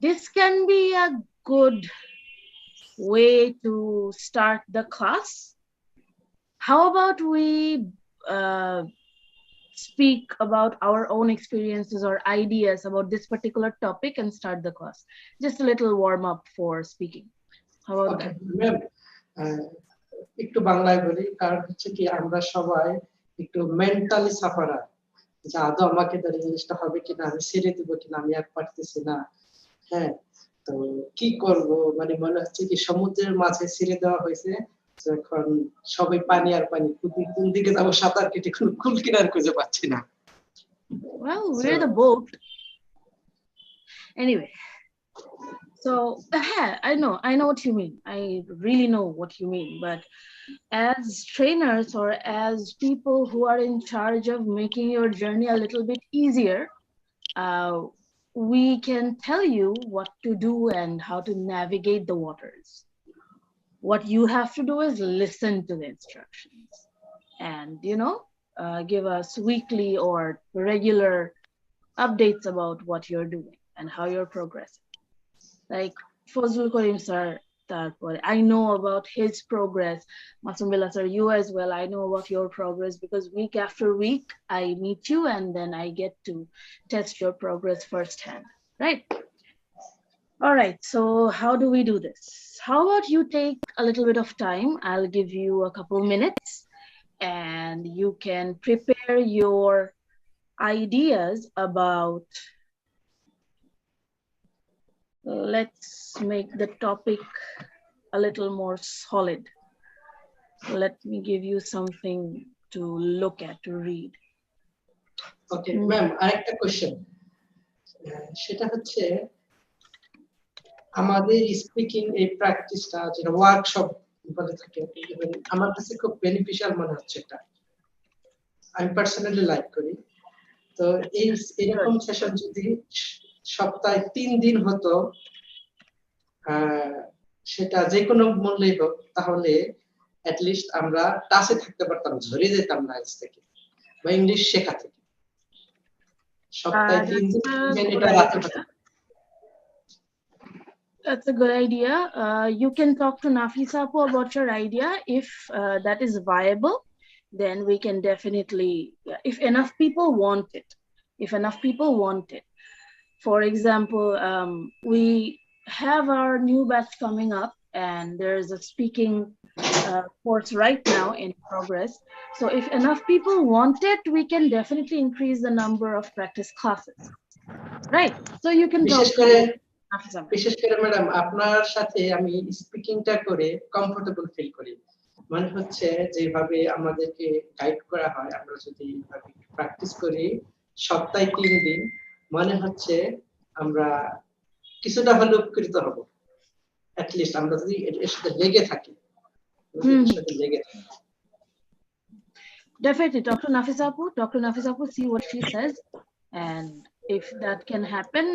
this can be a good way to start the class. How about we speak about our own experiences or ideas about this particular topic and start the class? Just a little warm up for speaking. How about that? Ma'am একটু বাংলায় বলি, কারণ হচ্ছে কি আমরা সবাই একটু mentally sufferer, যে আদৌ আমাকে তার ইংলিশটা হবে কিনা, আমি ছেড়ে দিব কিনা, আমি আর পারতেছি না। হ্যাঁ, তো কি করব, মানে মনে হচ্ছে কি সমুদ্রের মাঝে ছেড়ে দেওয়া হয়েছে, এখন সবাই পানি আর পানি, কোন দিকে যাবো সাঁতার কেটে কোনো কুল কিনার খুঁজে পাচ্ছি না। Well, we're the boat. Anyway, so I know what you mean. I really know what you mean. But as trainers or as people who are in charge of making your journey a little bit easier, we can tell you what to do and how to navigate the waters. What you have to do is listen to the instructions and, give us weekly or regular updates about what you're doing and how you're progressing. Like Fazlul Karim sir, I know about his progress. Masumbila sir, you as well. I know about your progress because week after week I meet you and then I get to test your progress firsthand, right? All right, so how do we do this? How about you take a little bit of time? I'll give you a couple minutes and you can prepare your ideas about, let's make the topic a little more solid. Let me give you something to look at, to read. Okay, ma'am, আরেকটা question, সেটা হচ্ছে আমাদের speaking এই প্র্যাকটিসটা যেটা workshop বলে থাকে, আমার কাছে খুব বেনিফিশিয়াল মনে হচ্ছে। এটা আমি পার্সোনালি লাইক করি। তো এরকম সেশন যদি সপ্তাহে 3 দিন হতো, সেটা যে কোনো মূল্যেই হোক, তাহলে at least আমরা টাচে থাকতে পারতাম, ঝরে যেতাম না আজ থেকে বা ইংলিশ শেখা থেকে। সপ্তাহে 3 দিন এটা রাতে হতো। That's a good idea. You can talk to Nafisa about your idea. If that is viable, then we can definitely, if enough people want it. For example, we have our new batch coming up and there's a speaking course right now in progress. So if enough people want it, we can definitely increase the number of practice classes. Right? So you can talk to বিশেষ করে madam আপনার সাথে আমি স্পিকিংটা করে comfortable feel করি। মানে হচ্ছে যেভাবে আমাদেরকে গাইড করা হয়, আমরা যদি এইভাবে প্র্যাকটিস করি সপ্তাহে 3 দিন, মানে হচ্ছে আমরা কিছুটা হলেও উপকৃত হব। at least আমরা যদি এর সাথে লেগে থাকি। Definitely, Dr. Nafisapu, see what she says, and if that can happen,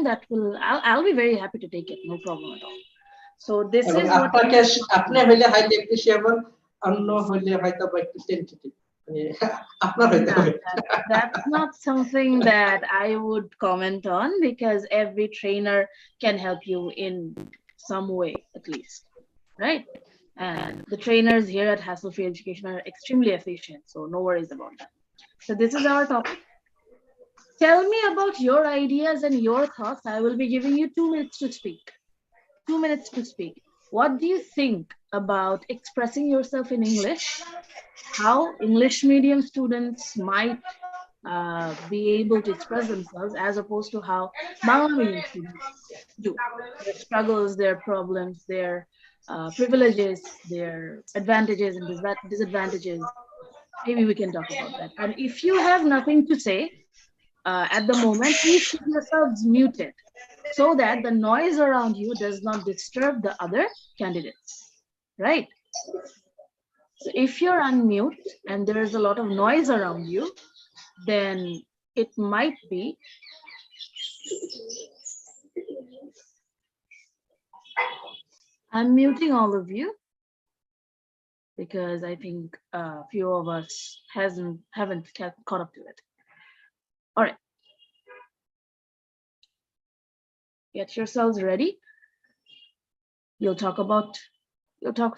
I'll be very happy to take it, no problem at all. So this is what আপনি হইলে হাইলি অ্যাপ্রিশিয়েবল, অন্য হইলে হয়তো বা একটু টেন্টেটিভ, মানে আপনার হইতে হবে। That's not something that I would comment on because every trainer can help you in some way at least, right? And the trainers here at Hassle-Free Education are extremely efficient, so no worries about that. So this is our topic. Tell me about your ideas and your thoughts. I will be giving you 2 minutes to speak. 2 minutes to speak. What do you think about expressing yourself in English? How English medium students might be able to express themselves as opposed to how Bangla medium students do. Their struggles, their problems, their privileges, their advantages and disadvantages. Maybe we can talk about that. And if you have nothing to say at the moment, please keep yourselves muted so that the noise around you does not disturb the other candidates, right? So if you're unmute and there is a lot of noise around you, then it might be I'm muting all of you because I think a few of us haven't caught up to it. All right. Get yourselves ready. You'll talk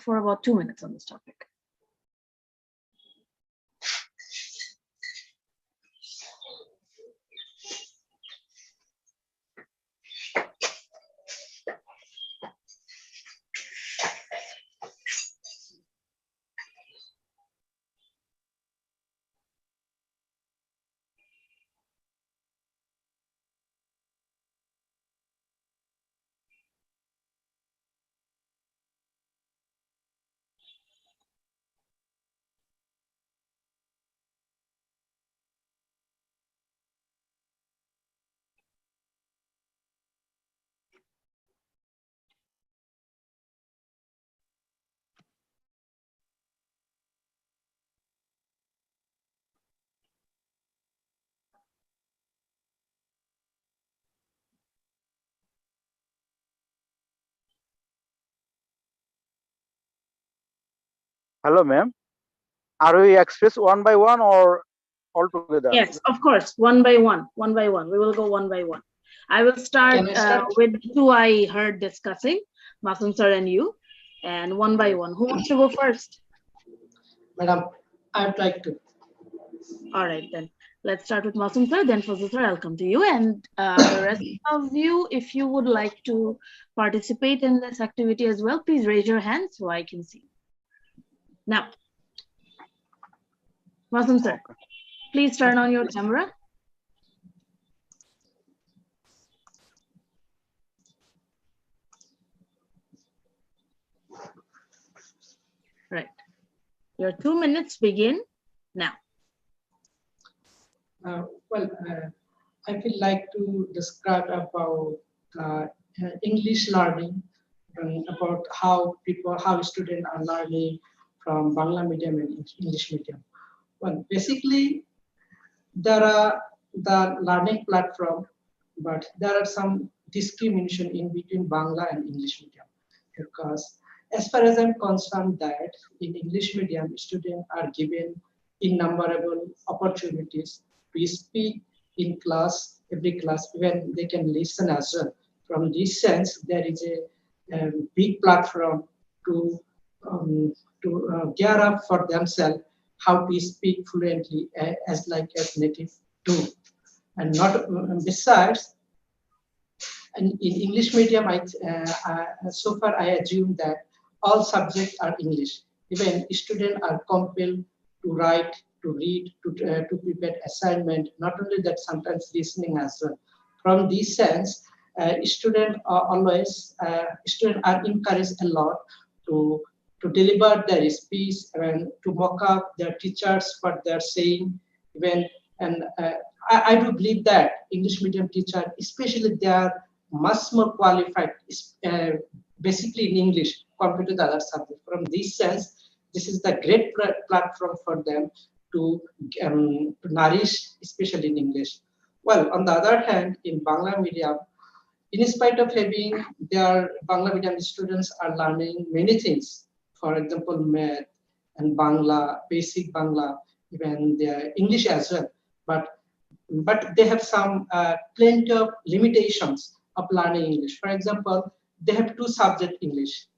for about 2 minutes on this topic. Hello, ma'am. Are we express one by one or all together? Yes, of course, one by one. We will go one by one. I will start, Can I start? with who I heard discussing, Masum sir and you, and one by one. Who wants to go first? Madam, I'd like to. All right, then. Let's start with Masum sir, then Fazil sir, I'll come to you. And the rest of you, if you would like to participate in this activity as well, please raise your hand so I can see. Now, Masum sir, Okay. please turn on your camera. Right. Your 2 minutes begin now. Well, I would like to describe about English learning and about how students are learning from Bangla medium and English medium. Well, basically, there are the learning platform, but there are some discrimination in between Bangla and English medium, because as far as I'm concerned, that in English medium students are given innumerable opportunities to speak in class, every class, when they can listen as well. From this sense, there is a big platform to gear up for themselves how to speak fluently as native too. And not besides, and in English medium, so far I assume that all subjects are English. Even students are compelled to write, to read, to prepare assignment. Not only that, sometimes listening as well. From this sense, students are encouraged a lot to deliver their speech and to mock up their teachers what they're saying. Even and I do believe that English medium teacher, especially they are much more qualified, basically in English compared to the other subject. From this sense, this is the great platform for them to nourish, especially in English. Well, on the other hand, in Bangla medium, in spite of having their Bangla medium students are learning many things, for example, math and Bangla, basic Bangla, even their English as well. But they have some plenty of limitations of learning English. For example, they have two subjects English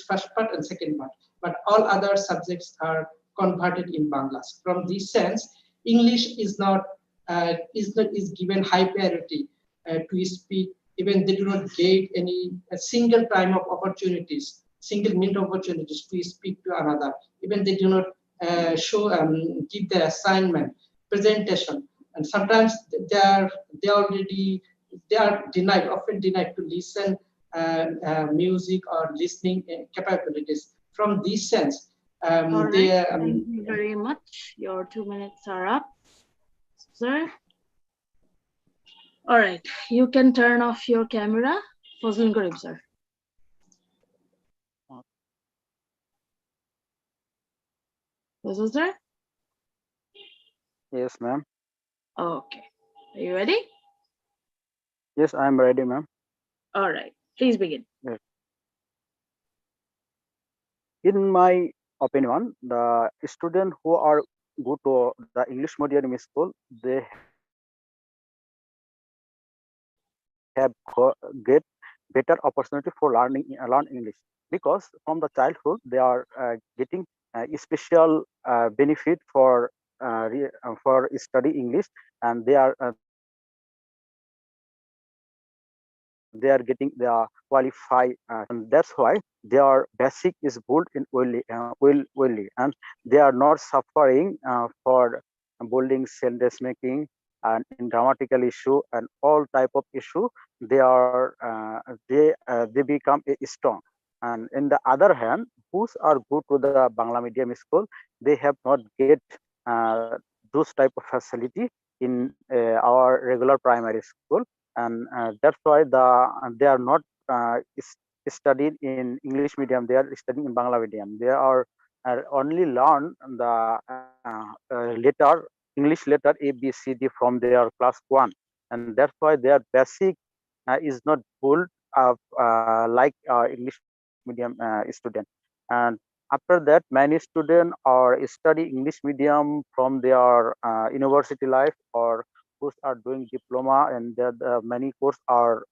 first part and second part, but all other subjects are converted in Bangla. From this sense, English is given high priority to speak. Even they do not get any a single time of opportunities, single minute opportunities to speak to another. Even they do not give their assignment, presentation, and sometimes they are often denied to listen music or listening capabilities. From this sense, All right. Thank you very much. Your 2 minutes are up, sir. All right. You can turn off your camera. Fazlin Karib, sir. Fazlin, sir? Yes, ma'am. Okay. Are you ready? Yes, I am ready, ma'am. All right. Please begin. Yes. In my opinion, the students who are go to the English medium school, they have have get better opportunity for learn English, because from the childhood they are getting special benefit for study English, and they are getting the qualify and that's why their basic is built in willly, and they are not suffering for building sentence making and in grammatical issue and all type of issue. They become strong. And in the other hand, who's are good to the Bangla medium school, they have not get those type of facility in our regular primary school, and that's why they are not studied in English medium. They are studying in Bangla medium. They are only learn the letter English letter A B C D from their class 1, and that's why their basic is not full of like English medium student. And after that, many students are study English medium from their university life, or who are doing diploma, and many courses are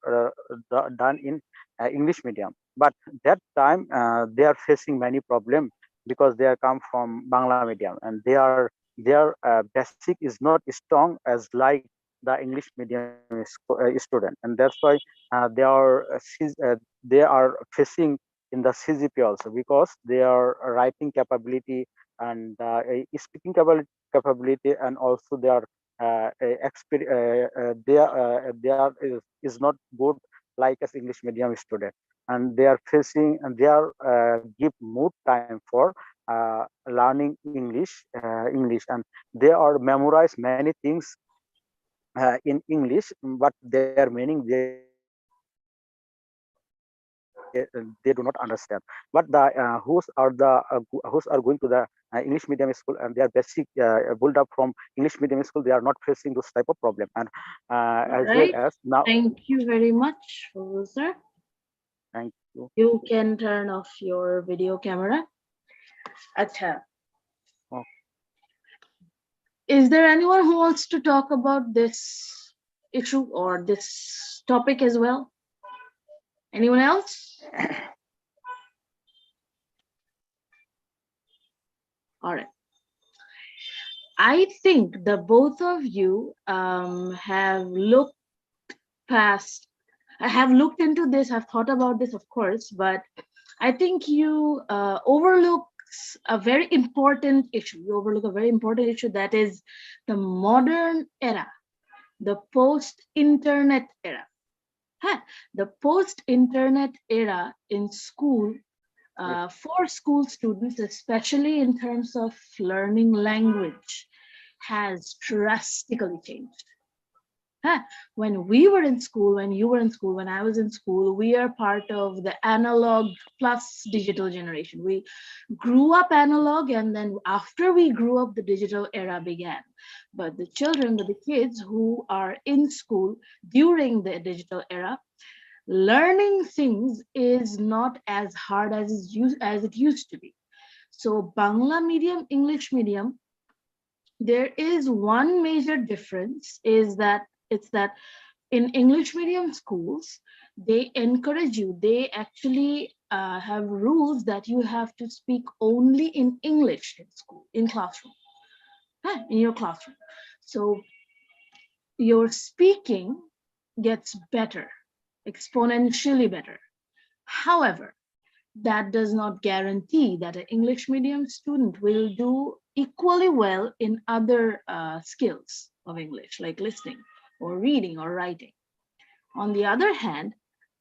done in English medium. But that time they are facing many problems because they are come from Bangla medium, and their basic is not strong as like the English medium student, and that's why they are facing in the CGP also, because their writing capability and speaking capability, and also their they are is not good like as English medium student, and they are facing and they are give more time for learning English, and they are memorize many things in English, but their meaning they do not understand. But the who's are going to the English medium school, and their basic build up from English medium school, they are not facing those type of problem. And All as well right. as now, Thank you very much, sir. thank you. You can turn off your video camera. Acha. Oh, Is there anyone who wants to talk about this issue or this topic as well? Anyone else? All right. I think the both of you have looked past. I have looked into this. I've thought about this, of course, but I think you overlook a very important issue. You overlook a very important issue, that is the modern era, the post-internet era. Huh. The post-internet era in school, yes, for school students, especially in terms of learning language, has drastically changed. Huh. When we were in school, when you were in school, when I was in school, we are part of the analog plus digital generation. We grew up analog, and then after we grew up, the digital era began. But the children, the kids who are in school during the digital era, learning things is not as hard as it used to be. So Bangla medium, English medium, there is one major difference, is that it's that in English medium schools, they encourage you, they actually have rules that you have to speak only in English in school, in classroom, in your classroom. So your speaking gets better, exponentially better. However, that does not guarantee that an English medium student will do equally well in other skills of English, like listening or reading or writing. On the other hand,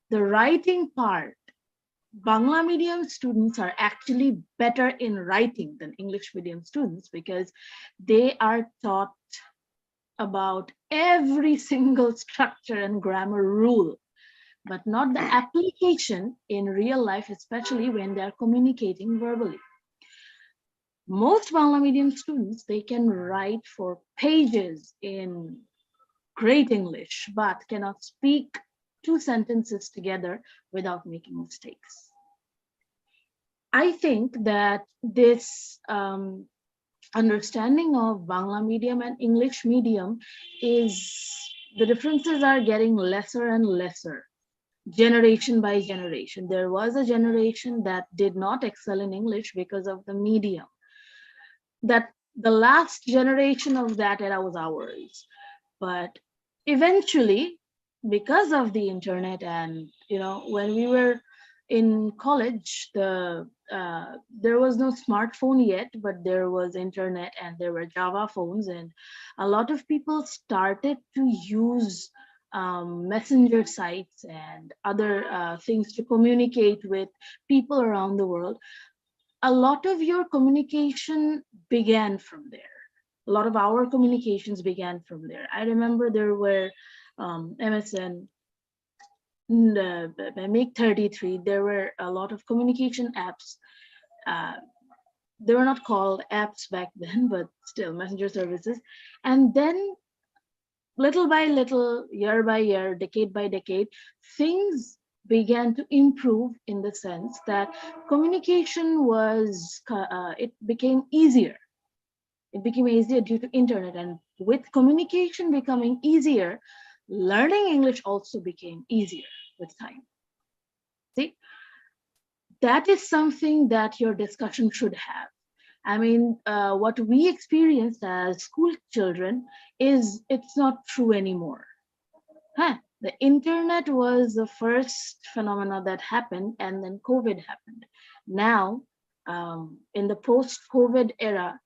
the writing part, Bangla medium students are actually better in writing than English medium students, because they are taught about every single structure and grammar rule, but not the application in real life, especially when they're communicating verbally. Most Bangla medium students, they can write for pages in great English, but cannot speak two sentences together without making mistakes. I think that this understanding of Bangla medium and English medium is the differences are getting lesser and lesser, generation by generation. There was a generation that did not excel in English because of the medium. That the last generation of that era was ours. But eventually, because of the internet, and when we were in college, there was no smartphone yet, but there was internet and there were Java phones, and a lot of people started to use messenger sites and other things to communicate with people around the world. A lot of your communication began from there. A lot of our communications began from there. I remember there were MSN, Make 33. There were a lot of communication apps. They were not called apps back then, but still messenger services. And then little by little, year by year, decade by decade, things began to improve in the sense that communication it became easier. It became easier due to internet, and with communication becoming easier, learning English also became easier with time. See, that is something that your discussion should have. I mean, what we experienced as school children it's not true anymore. The internet was the first phenomena that happened, and then COVID happened. Now, in the post-COVID era,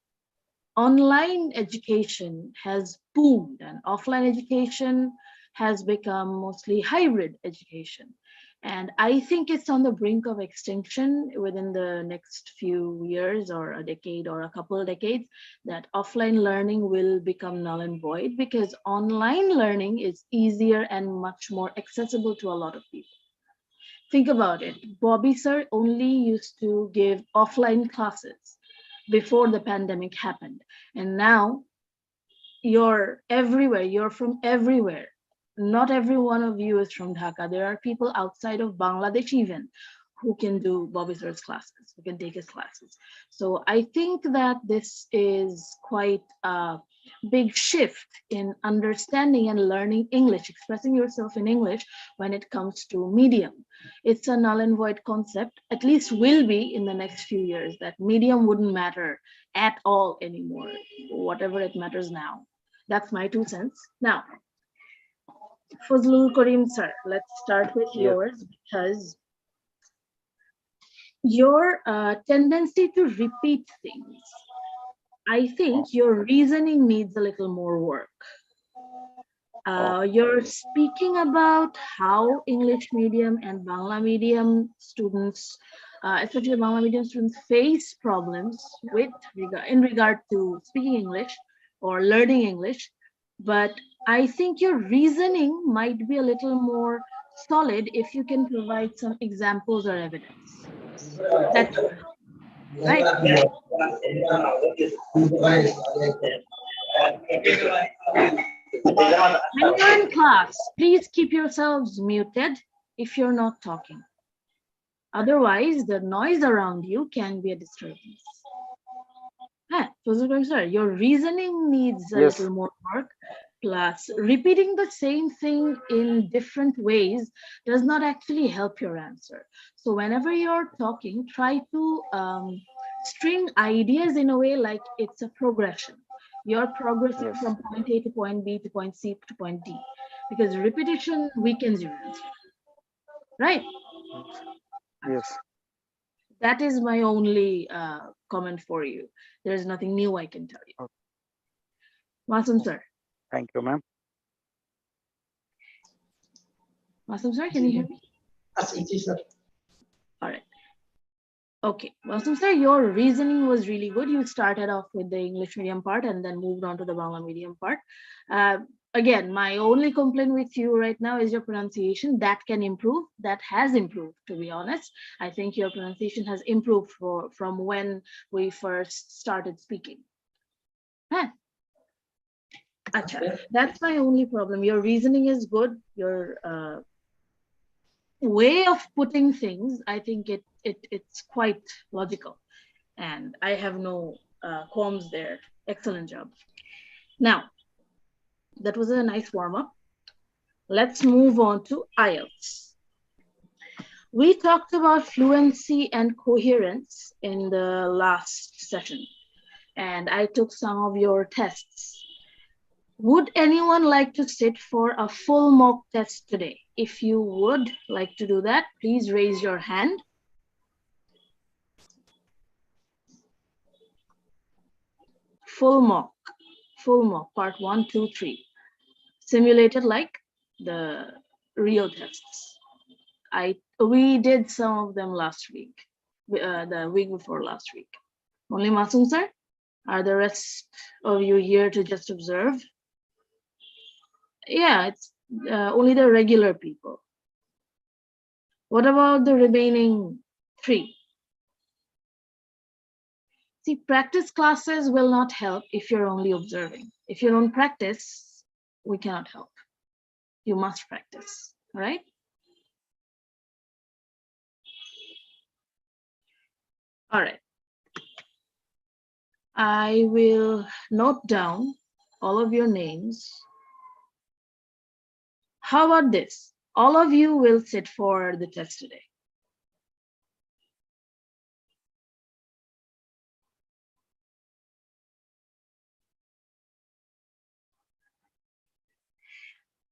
online education has boomed, and offline education has become mostly hybrid education. And I think it's on the brink of extinction within the next few years, or a decade, or a couple of decades, that offline learning will become null and void, because online learning is easier and much more accessible to a lot of people. Think about it. Bobby sir only used to give offline classes before the pandemic happened. And now you're everywhere, you're from everywhere. Not every one of you is from Dhaka. There are people outside of Bangladesh even who can do Bobby sir's classes, who can take his classes. So I think that this is quite a big shift in understanding and learning English, expressing yourself in English when it comes to medium. It's a null and void concept, at least will be in the next few years, that medium wouldn't matter at all anymore, whatever it matters now. That's my 2 cents. Now, Fazlul Karim sir, let's start with yours, because your tendency to repeat things, I think your reasoning needs a little more work. You're speaking about how English medium and Bangla medium students, especially Bangla medium students, face problems in regard to speaking English or learning English. But I think your reasoning might be a little more solid if you can provide some examples or evidence. That's right. When you're in class, please keep yourselves muted if you're not talking. Otherwise, the noise around you can be a disturbance. Sir, your reasoning needs a little more work. Plus, repeating the same thing in different ways does not actually help your answer. So whenever you're talking, try to string ideas in a way like it's a progression. You're progressing from point A to point B to point C to point D, because repetition weakens your answer. Right? Yes. That is my only comment for you. There's nothing new I can tell you. Masum sir. Thank you, ma'am. Masum sir, can you hear me? Yes, sir. All right. Okay, Masum sir, your reasoning was really good. You started off with the English medium part and then moved on to the Bangla medium part. Again, my only complaint with you right now is your pronunciation. That can improve. That has improved, to be honest. I think your pronunciation has improved from when we first started speaking. Achha, that's my only problem. Your reasoning is good. Your way of putting things, I think it's quite logical, and I have no qualms there. Excellent job. Now, that was a nice warm-up. let's move on to IELTS. We talked about fluency and coherence in the last session, and I took some of your tests. Would anyone like to sit for a full mock test today? If you would like to do that, please raise your hand. Full mock, part 1, 2, 3. Simulated like the real tests. We did some of them last week, the week before last week. Only Masum sir? Are the rest of you here to just observe? Yeah, it's only the regular people. What about the remaining 3? See, practice classes will not help if you're only observing. If you don't practice, we cannot help. You must practice, all right? All right. I will note down all of your names. How about this? All of you will sit for the test today.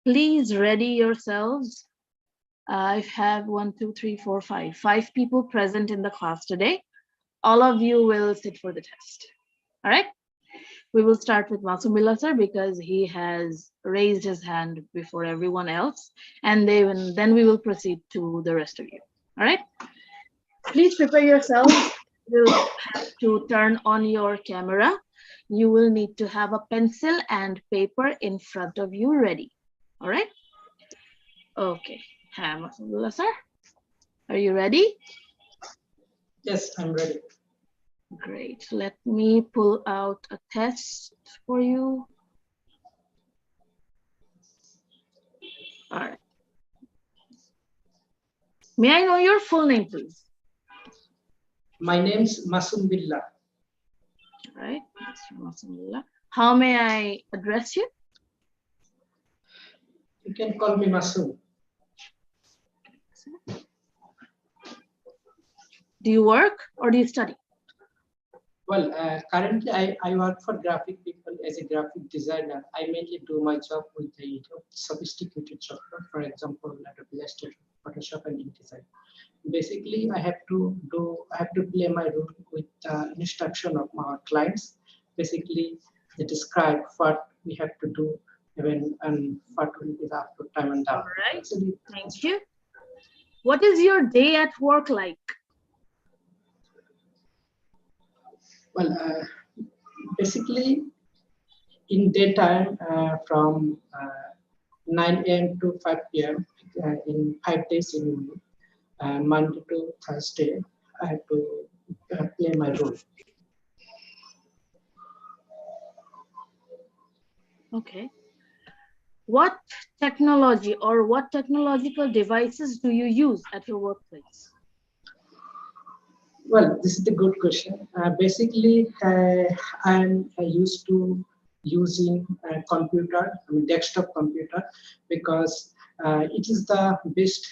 Please ready yourselves. I have 1, 2, 3, 4, 5 people present in the class today. All of you will sit for the test. All right. We will start with Masumillah sir because he has raised his hand before everyone else, and then we will proceed to the rest of you. All right. Please prepare yourselves. You'll have to turn on your camera. You will need to have a pencil and paper in front of you ready. All right. Okay. Masumillah sir, are you ready? Yes, I'm ready. Great. Let me pull out a test for you. All right. May I know your full name, please? My name's Masum Billah. All right, Mr. Masum. How may I address you? You can call me Masum. Do you work or do you study? Well, currently I work for graphic people as a graphic designer. I mainly do my job with the sophisticated software, for example, Adobe Illustrator, Photoshop, and InDesign. Basically, I have to play my role with instruction of our clients. Basically, they describe what we have to do and what will be the output time and down. All right, thank you. What is your day at work like? Well, basically, in daytime from 9 a.m. to 5 p.m. In 5 days in a week, Monday to Thursday, I have to play my role. Okay. What technology or what technological devices do you use at your workplace? Well, this is a good question. Basically, I'm used to using a computer, desktop computer, because it is the best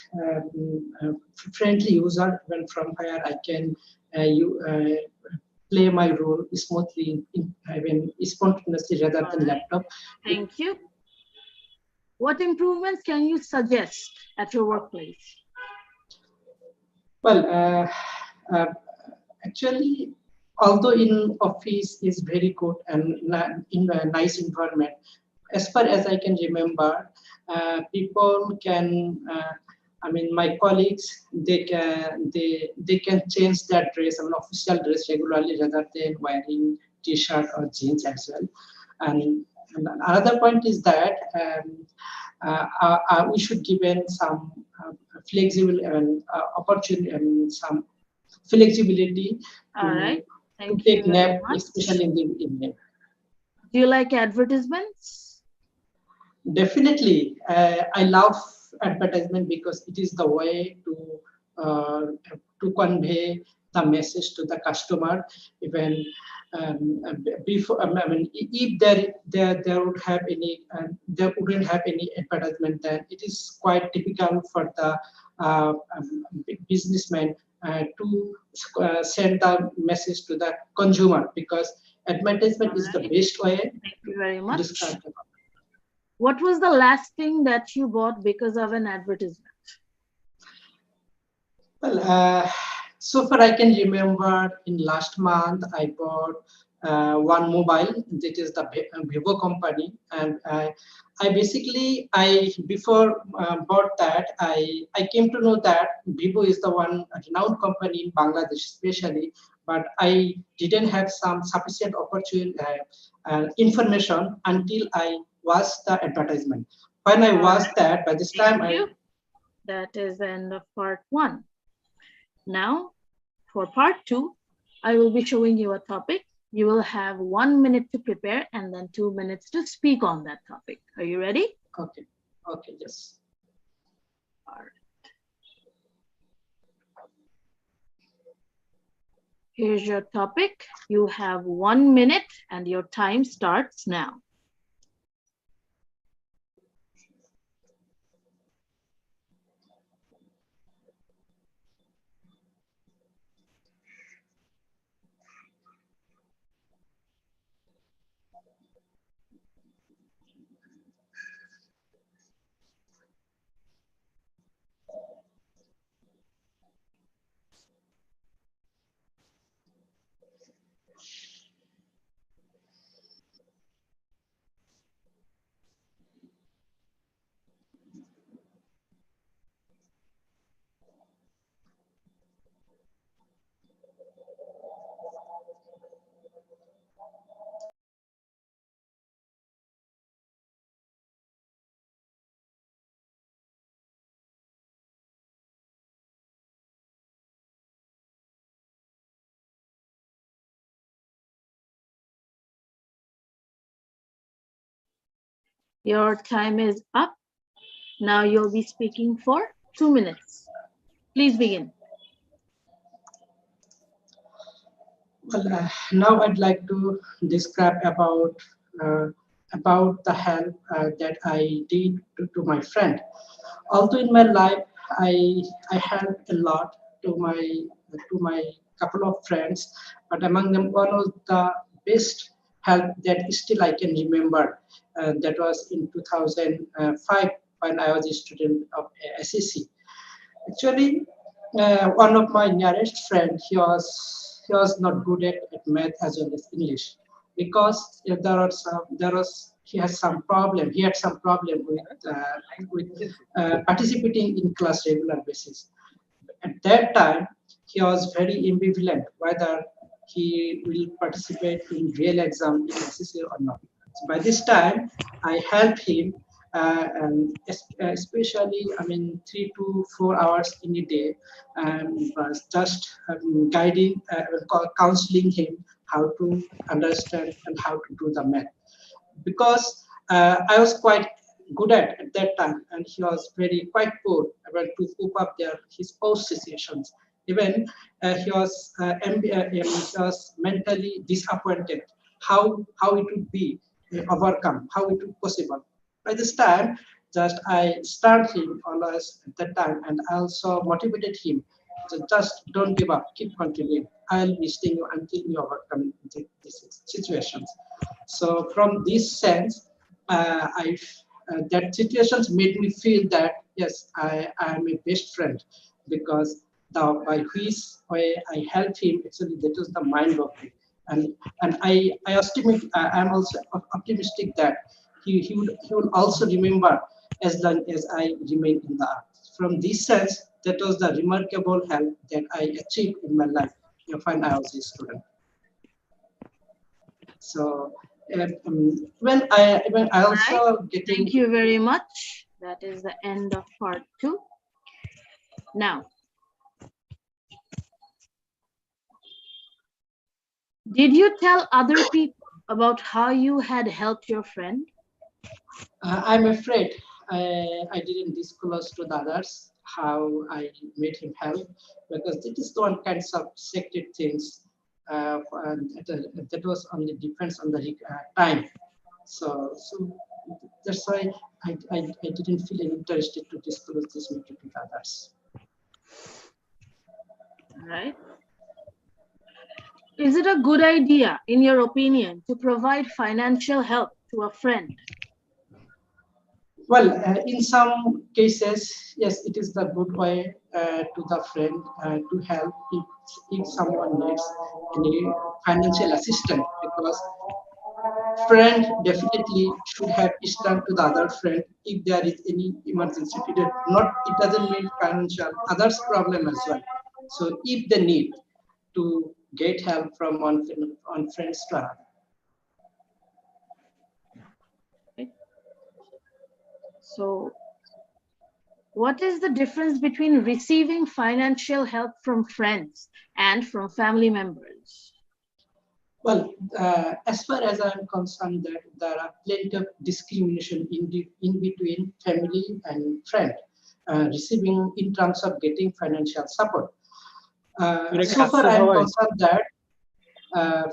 friendly user when from where I can play my role smoothly, spontaneously rather than laptop. Thank you. What improvements can you suggest at your workplace? Well, actually, although in office is very good and in a nice environment, as far as I can remember, people can, my colleagues, they can change their dress, official dress regularly rather than wearing t-shirt or jeans as well. And another point is that we should give in some flexible opportunity and some flexibility to take nap, especially in the evening. Do you like advertisements? Definitely. I love advertisement because it is the way to convey the message to the customer. Even before, I mean, if there would have any, there wouldn't have any advertisement, then it is quite difficult for the businessman to send the message to the consumer, because advertisement is the best way Thank you very to much. describe the. What was the last thing that you bought because of an advertisement? Well, so far I can remember in last month I bought one mobile. That is the Vivo company, and I basically before bought that I came to know that Vivo is the one renowned company in Bangladesh especially, but I didn't have some sufficient opportunity information until I watched the advertisement. When I watched that, by this time That is the end of part 1. Now, for part 2, I will be showing you a topic. You will have 1 minute to prepare and then 2 minutes to speak on that topic. Are you ready? Okay. Okay. Yes. All right. Here's your topic. You have 1 minute and your time starts now. Your time is up. Now you'll be speaking for 2 minutes. Please begin. Well, now I'd like to describe about the help that I did to my friend. Although in my life I helped a lot to my couple of friends, but among them one of the best help that still I can remember, that was in 2005 when I was a student of SEC. Actually, one of my nearest friend, he was not good at math as well as English, because he has some problem. He had some problem with participating in class regular basis. At that time, he was very ambivalent whether he will participate in real exam in SSC or not. So by this time, I helped him, and especially, I mean, 3 to 4 hours in a day, and was just guiding, counseling him how to understand and how to do the math, because I was quite good at that time, and he was very quite poor able to cope up his post situations. Even he was mentally disappointed how it would be overcome, how it would possible. By this time, just I started him always at that time, and I also motivated him. So just don't give up, keep continuing. I'll be staying you until you overcome these situations. So from this sense, that situations made me feel that yes, I am a best friend, because by which way I helped him, actually that was the mind of it. And I'm also optimistic that he will also remember as long as I remain in the earth. From this sense, that was the remarkable help that I achieved in my life when I was a student. So when I also getting. Thank you very much. That is the end of part 2. Now, did you tell other people about how you had helped your friend? I'm afraid I didn't disclose to the others how I made him help, because it is one kinds of secret things that was only depends on the time. So that's why I didn't feel interested to disclose this matter with others. Right? Is it a good idea, in your opinion, to provide financial help to a friend? Well, in some cases, yes, it is the good way to the friend to help if someone needs any financial assistance, because friend definitely should have stand to the other friend if there is any emergency period. Not, it doesn't mean financial, others problem as well. So if they need to get help from one friends to another. So, what is the difference between receiving financial help from friends and from family members? Well, as far as I'm concerned, that there are plenty of discrimination in between family and friend receiving in terms of getting financial support. So far, I am concerned that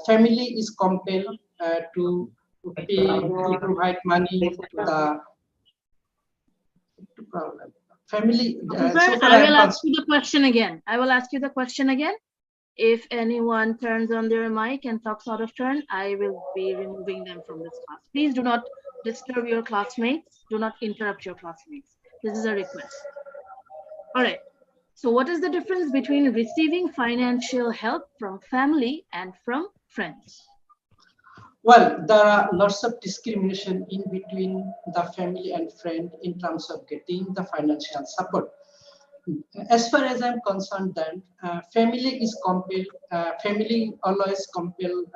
family is compelled to pay, to provide money to the family. So far, I I am will ask concerned. you the question again. I will ask you the question again. If anyone turns on their mic and talks out of turn, I will be removing them from this class. Please do not disturb your classmates. Do not interrupt your classmates. This is a request. All right. So what is the difference between receiving financial help from family and from friends? Well, there are lots of discrimination in between the family and friend in terms of getting the financial support. As far as I'm concerned, then family is compelled. Family always is compelled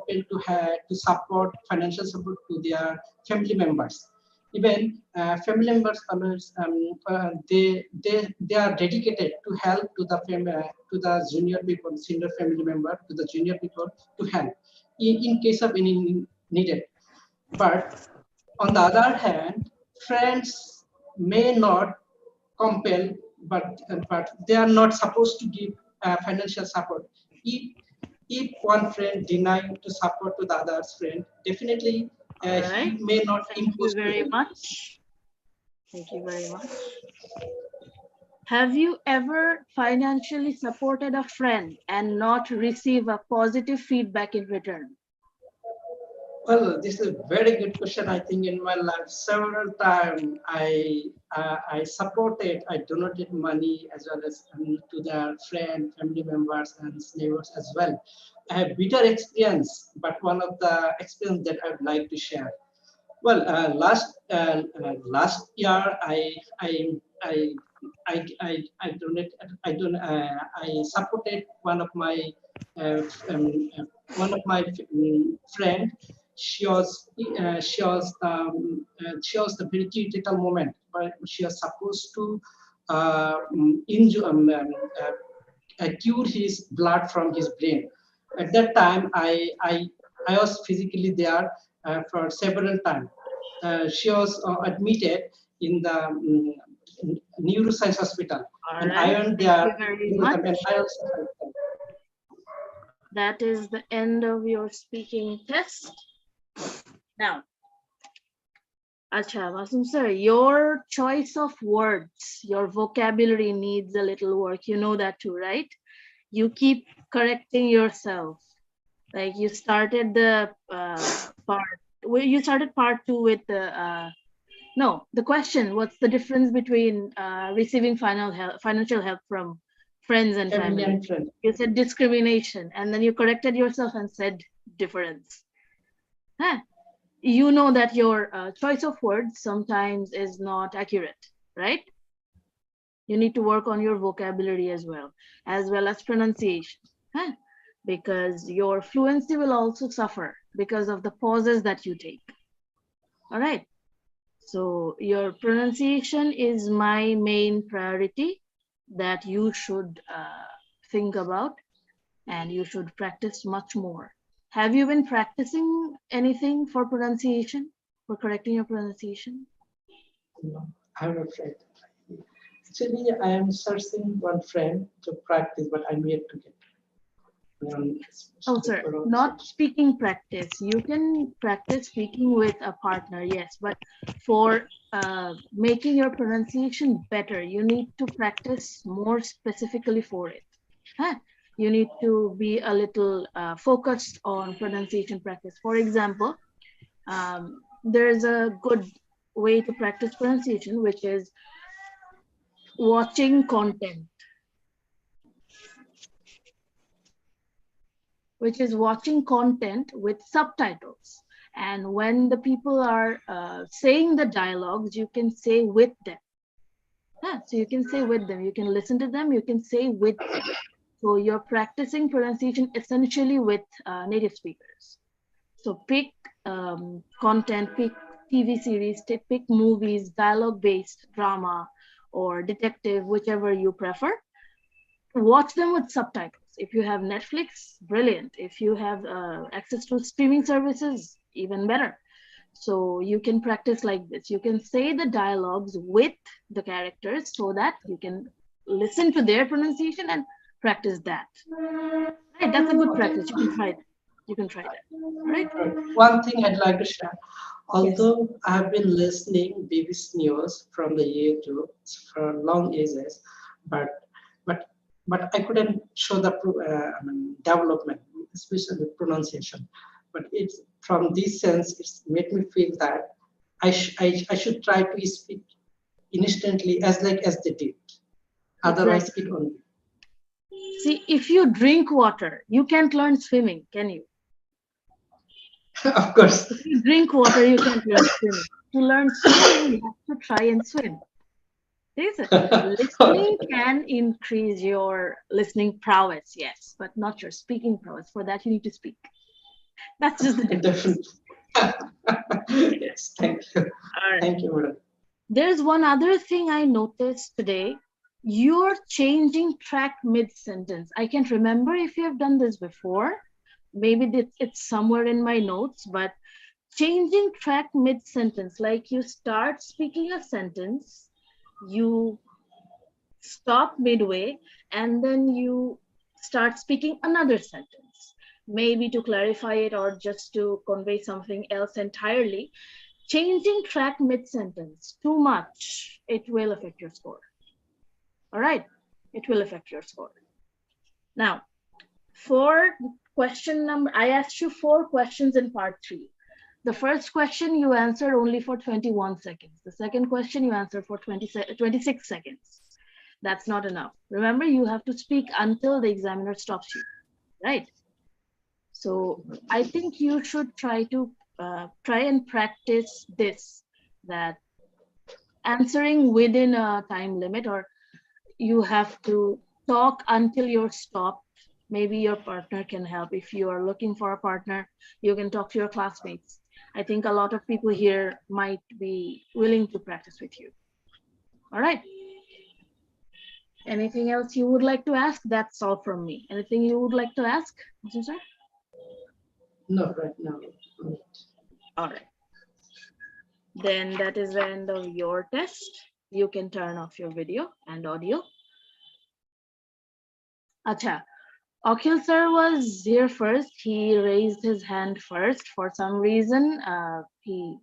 to have to support financial support to their family members. Even family members always they are dedicated to help to the to the junior people, senior family member, to the junior people to help in case of any needed. But on the other hand, friends may not compel, but they are not supposed to give financial support. If one friend denies to support to the other's friend, definitely he may not impose. Thank you very much. Thank you very much. Have you ever financially supported a friend and not receive a positive feedback in return? Well, this is a very good question. I think in my life, several times I supported, I donated money as well as to their friends, family members, and neighbors as well. I have bitter experience, but one of the experience that I would like to share. Well, last year I I supported uh, um, one of my friend. She was the very critical moment, but she was supposed to injure cure his blood from his brain. At that time, I was physically there for several times. She was admitted in the neuroscience hospital, and I went there. That is the end of your speaking test. Now, Acha, Masum sir, your choice of words, your vocabulary needs a little work. You know that too, right? You keep correcting yourself. Like you started the you started part 2 with the no, the question, what's the difference between receiving financial help from friends and family? You said discrimination, and then you corrected yourself and said difference. Huh. You know that your choice of words sometimes is not accurate, right? You need to work on your vocabulary as well as pronunciation, huh? Because your fluency will also suffer because of the pauses that you take. All right. So your pronunciation is my main priority that you should think about, and you should practice much more. Have you been practicing anything for pronunciation, for correcting your pronunciation? No, I'm afraid. Actually, I am searching one friend to practice, but I'm yet to get. Oh, sir, not speaking practice. You can practice speaking with a partner, yes, but for making your pronunciation better, you need to practice more specifically for it. Huh? You need to be a little focused on pronunciation practice. For example, there's a good way to practice pronunciation, which is watching content. Which is watching content with subtitles. And when the people are saying the dialogues, you can say with them. Yeah, so you can say with them, you can listen to them, you can say with them. So you're practicing pronunciation essentially with native speakers. So pick content, pick TV series, pick movies, dialogue-based drama, or detective, whichever you prefer. Watch them with subtitles. If you have Netflix, brilliant. If you have access to streaming services, even better. So you can practice like this. You can say the dialogues with the characters so that you can listen to their pronunciation and practice that. Right, that's a good practice. You can try it. You can try that. All right. One thing I'd like to share. Although yes. I've been listening BBC News from the YouTube for long ages, but I couldn't show the development, especially pronunciation. But it's from this sense, it's made me feel that I should try to speak instantly as like as they did. Otherwise, it won't be. See, if you drink water, you can't learn swimming, can you? Of course. If you drink water, you can't learn swimming. To learn swimming, you have to try and swim. Listening can increase your listening prowess, yes, but not your speaking prowess. For that, you need to speak. That's just the difference. Definitely. Yes, thank you. All right. Thank you, madam. There's one other thing I noticed today. You're changing track mid-sentence. I can't remember if you have done this before. Maybe it's somewhere in my notes, but changing track mid-sentence, like you start speaking a sentence, you stop midway, and then you start speaking another sentence, maybe to clarify it or just to convey something else entirely. Changing track mid-sentence too much, it will affect your score. All right, it will affect your score. Now, for question number, I asked you 4 questions in part 3. The first question you answered only for 21 seconds. The second question you answered for 26 seconds. That's not enough. Remember, you have to speak until the examiner stops you, right? So I think you should try and practice this, that answering within a time limit, or you have to talk until you're stopped. Maybe your partner can help. If you are looking for a partner, you can talk to your classmates. I think a lot of people here might be willing to practice with you. All right. Anything else you would like to ask? That's all from me. Anything you would like to ask, sir? No, right now. All right. Then that is the end of your test. You can turn off your video and audio. Acha. Akhil sir was here first. He raised his hand first. For some reason, he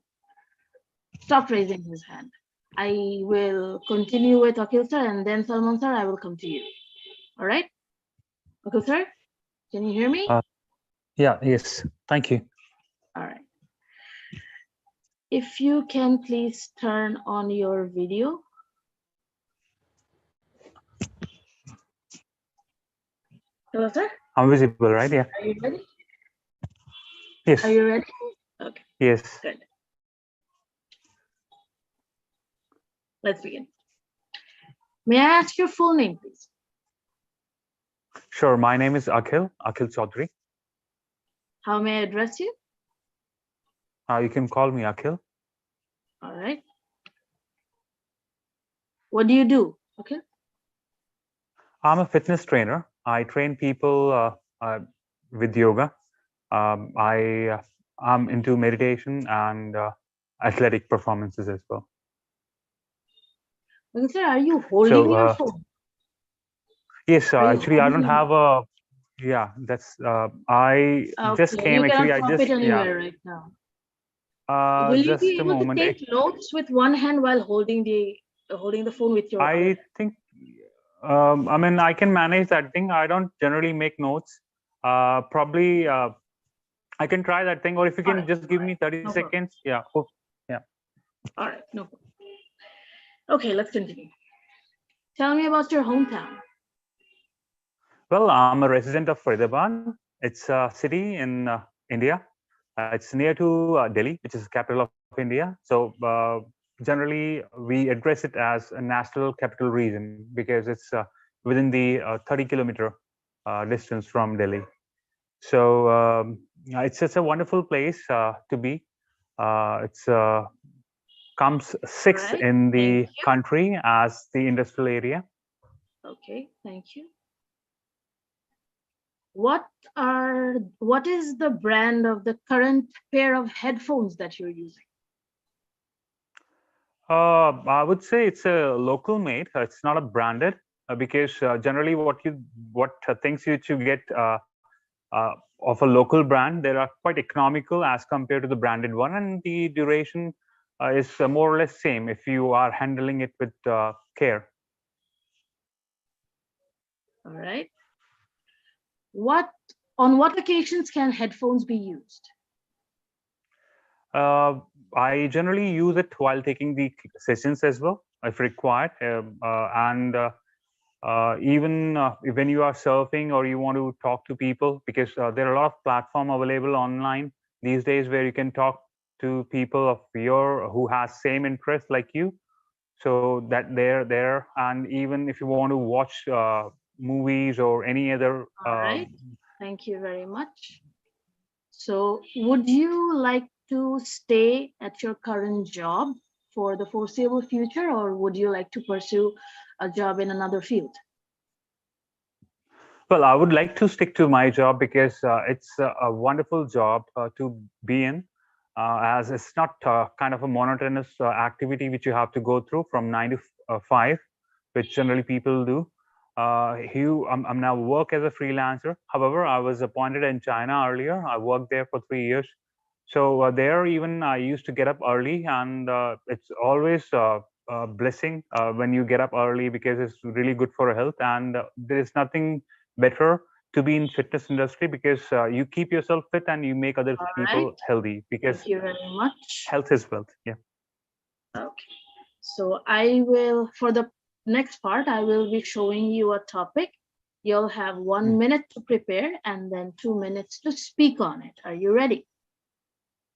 stopped raising his hand. I will continue with Akhil sir, and then Salman sir, I will come to you. All right? Akhil sir, can you hear me? Yes, thank you. All right. If you can please turn on your video. Hello, sir? I'm visible, right? Yeah. Are you ready? Yes. Are you ready? Okay. Yes. Good. Let's begin. May I ask your full name, please? Sure. My name is Akhil Chaudhary. How may I address you? You can call me Akhil. All right. What do you do? Okay. I'm a fitness trainer. I train people with yoga. I'm into meditation and athletic performances as well. Okay, sir, are you holding your phone? Yes, actually, I don't have a Yeah, that's I just Okay, came you actually. cannot I pop it just yeah. anywhere right now. Will you Just be a able to moment. take notes with one hand while holding the phone with your other I hand? think I mean I can manage that thing. I don't generally make notes. Probably I can try that thing, or if you All can right, just give me 30 no problem. seconds. Yeah. Oh, yeah. All right, no problem. Okay, let's continue. Tell me about your hometown. Well, I'm a resident of Faridabad. It's a city in India. It's near to Delhi, which is the capital of India. So generally, we address it as a national capital region because it's within the 30-kilometer distance from Delhi. So it's just a wonderful place to be. It's comes All sixth right, in thank the you. country as the industrial area. Okay, thank you. What is the brand of the current pair of headphones that you're using? I would say it's a local made. It's not a branded because generally what things you get uh, of a local brand, they are quite economical as compared to the branded one, and the duration is more or less same if you are handling it with care. All right. What on what occasions can headphones be used? Uh, I generally use it while taking the sessions as well, if required, and even when you are surfing or you want to talk to people, because there are a lot of platform available online these days where you can talk to people of your who has same interest like you. So that they're there, and even if you want to watch movies or any other All right. Thank you very much. So, would you like to stay at your current job for the foreseeable future, or would you like to pursue a job in another field? well, I would like to stick to my job because it's a wonderful job to be in, as it's not kind of a monotonous activity which you have to go through from 9 to 5, which generally people do. I'm now work as a freelancer. However, I was appointed in China earlier. I worked there for 3 years. So there, even I used to get up early, and it's always a blessing when you get up early because it's really good for health. And there is nothing better to be in fitness industry because you keep yourself fit and you make other All right. people healthy because Thank you very much. health is wealth. Yeah. Okay. So I will, for the next part, I will be showing you a topic. You'll have 1 minute to prepare and then 2 minutes to speak on it. Are you ready?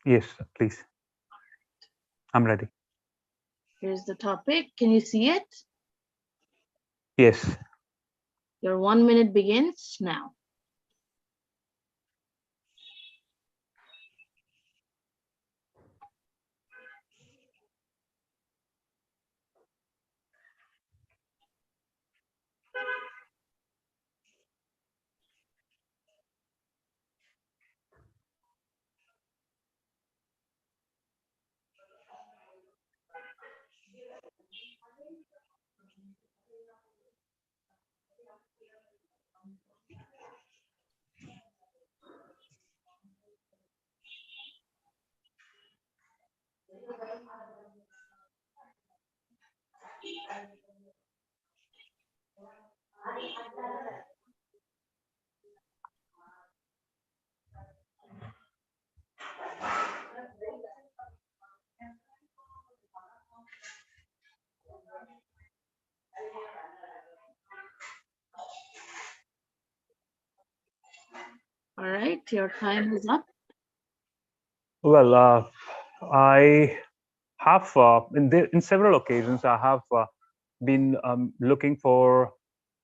Yes, please. I'm ready. Here's the topic. Can you see it? Yes. Your 1 minute begins now. All right, your time is up. Well, I have in several occasions I have been looking for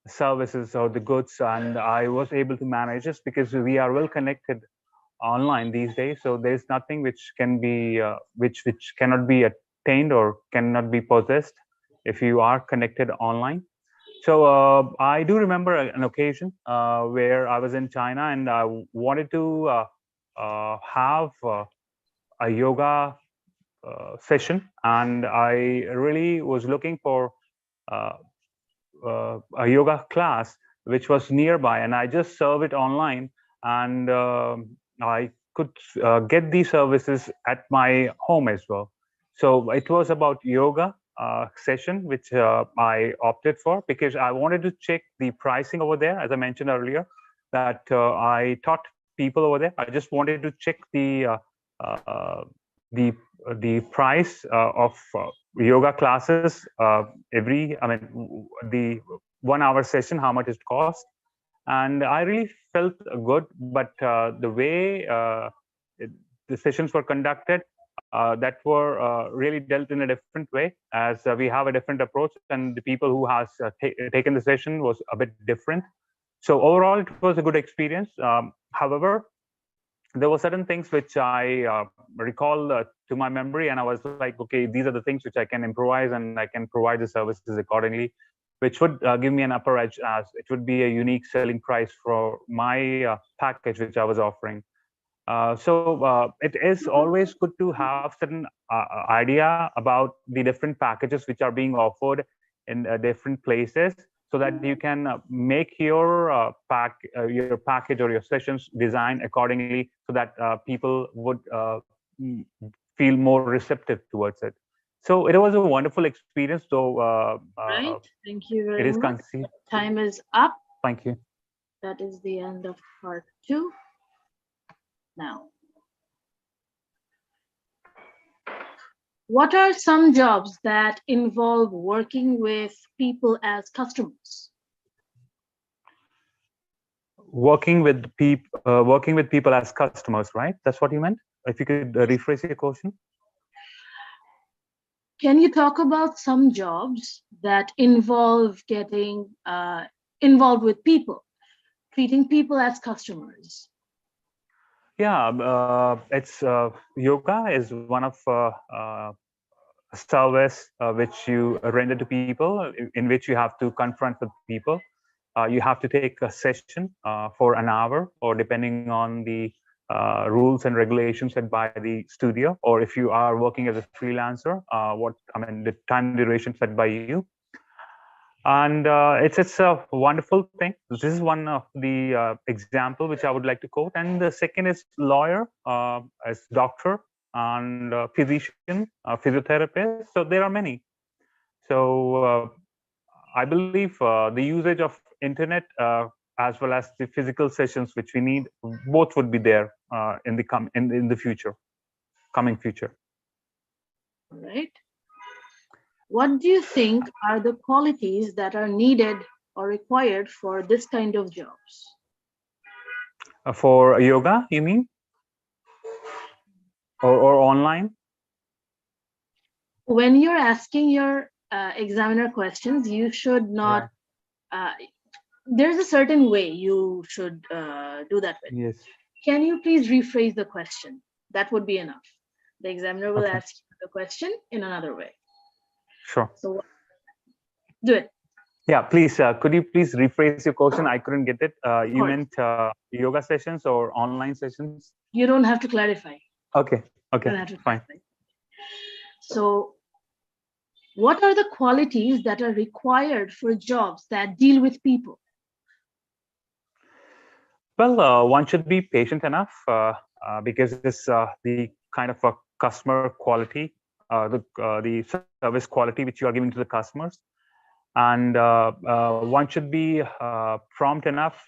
services or the goods, and I was able to manage this because we are well connected online these days. So there is nothing which can be which cannot be attained or cannot be possessed if you are connected online. So I do remember an occasion where I was in China and I wanted to have a yoga session, and I really was looking for uh, a yoga class which was nearby, and I just serve it online, and I could get these services at my home as well. So it was about yoga session, which I opted for because I wanted to check the pricing over there. As I mentioned earlier, that I taught people over there. I just wanted to check uh, the the price of yoga classes the 1 hour session, how much it cost, and I really felt good. But the way the sessions were conducted, that were really dealt in a different way, as we have a different approach, and the people who has taken the session was a bit different. So overall, it was a good experience. However, there were certain things which I recall to my memory, and I was like, okay, these are the things which I can improvise, and I can provide the services accordingly, which would give me an upper edge, as it would be a unique selling price for my package which I was offering. It is always good to have certain idea about the different packages which are being offered in different places, so that you can make your your package or your sessions design accordingly, so that people would feel more receptive towards it. So it was a wonderful experience. So Right. Thank you it very is much. conceived. Time is up. Thank you. That is the end of part 2. Now, what are some jobs that involve working with people as customers? Working with people as customers, right? That's what you meant. If you could rephrase your question. Can you talk about some jobs that involve getting involved with people, treating people as customers? Yeah, it's yoga is one of service which you render to people, in which you have to confront with people. You have to take a session for an hour, or depending on the rules and regulations set by the studio, or if you are working as a freelancer, the time duration set by you. And it's a wonderful thing. This is one of the example which I would like to quote. And the second is lawyer, as doctor, and physician, physiotherapist. So there are many. So I believe the usage of internet as well as the physical sessions which we need, both would be there in the future, coming future. All right. What do you think are the qualities that are needed or required for this kind of jobs? For yoga, you mean? Or online? When you're asking your examiner questions, you should not, there's a certain way you should do that with. Yes. Can you please rephrase the question? That would be enough. The examiner will ask you the question in another way. Sure. So do it. Yeah, please. Could you please rephrase your question? I couldn't get it. You meant yoga sessions or online sessions? You don't have to clarify. Okay. Okay. Fine. So, what are the qualities that are required for jobs that deal with people? Well, one should be patient enough because it's the kind of a customer quality, the service quality which you are giving to the customers. And one should be prompt enough,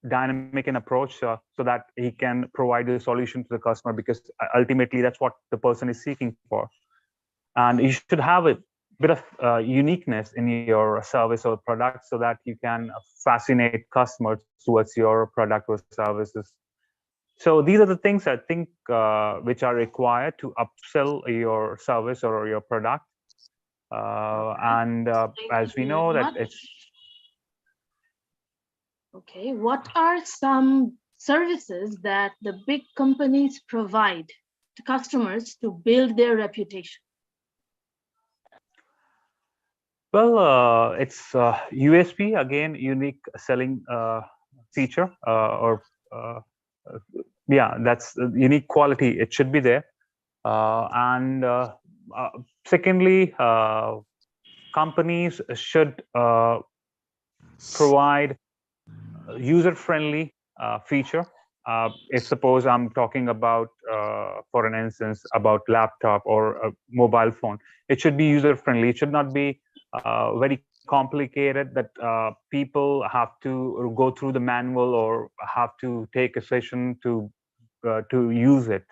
dynamic in approach, so that he can provide a solution to the customer, because ultimately that's what the person is seeking for. And you should have a bit of uniqueness in your service or product, so that you can fascinate customers towards your product or services. So these are the things I think which are required to upsell your service or your product. And as we know that it's okay. What are some services that the big companies provide to customers to build their reputation? Well, it's USP, again, unique selling feature, yeah, that's unique quality. It should be there. And secondly, companies should provide user-friendly feature. If suppose I'm talking about, for an instance, about laptop or a mobile phone, it should be user-friendly. It should not be very complicated that people have to go through the manual or have to take a session to use it.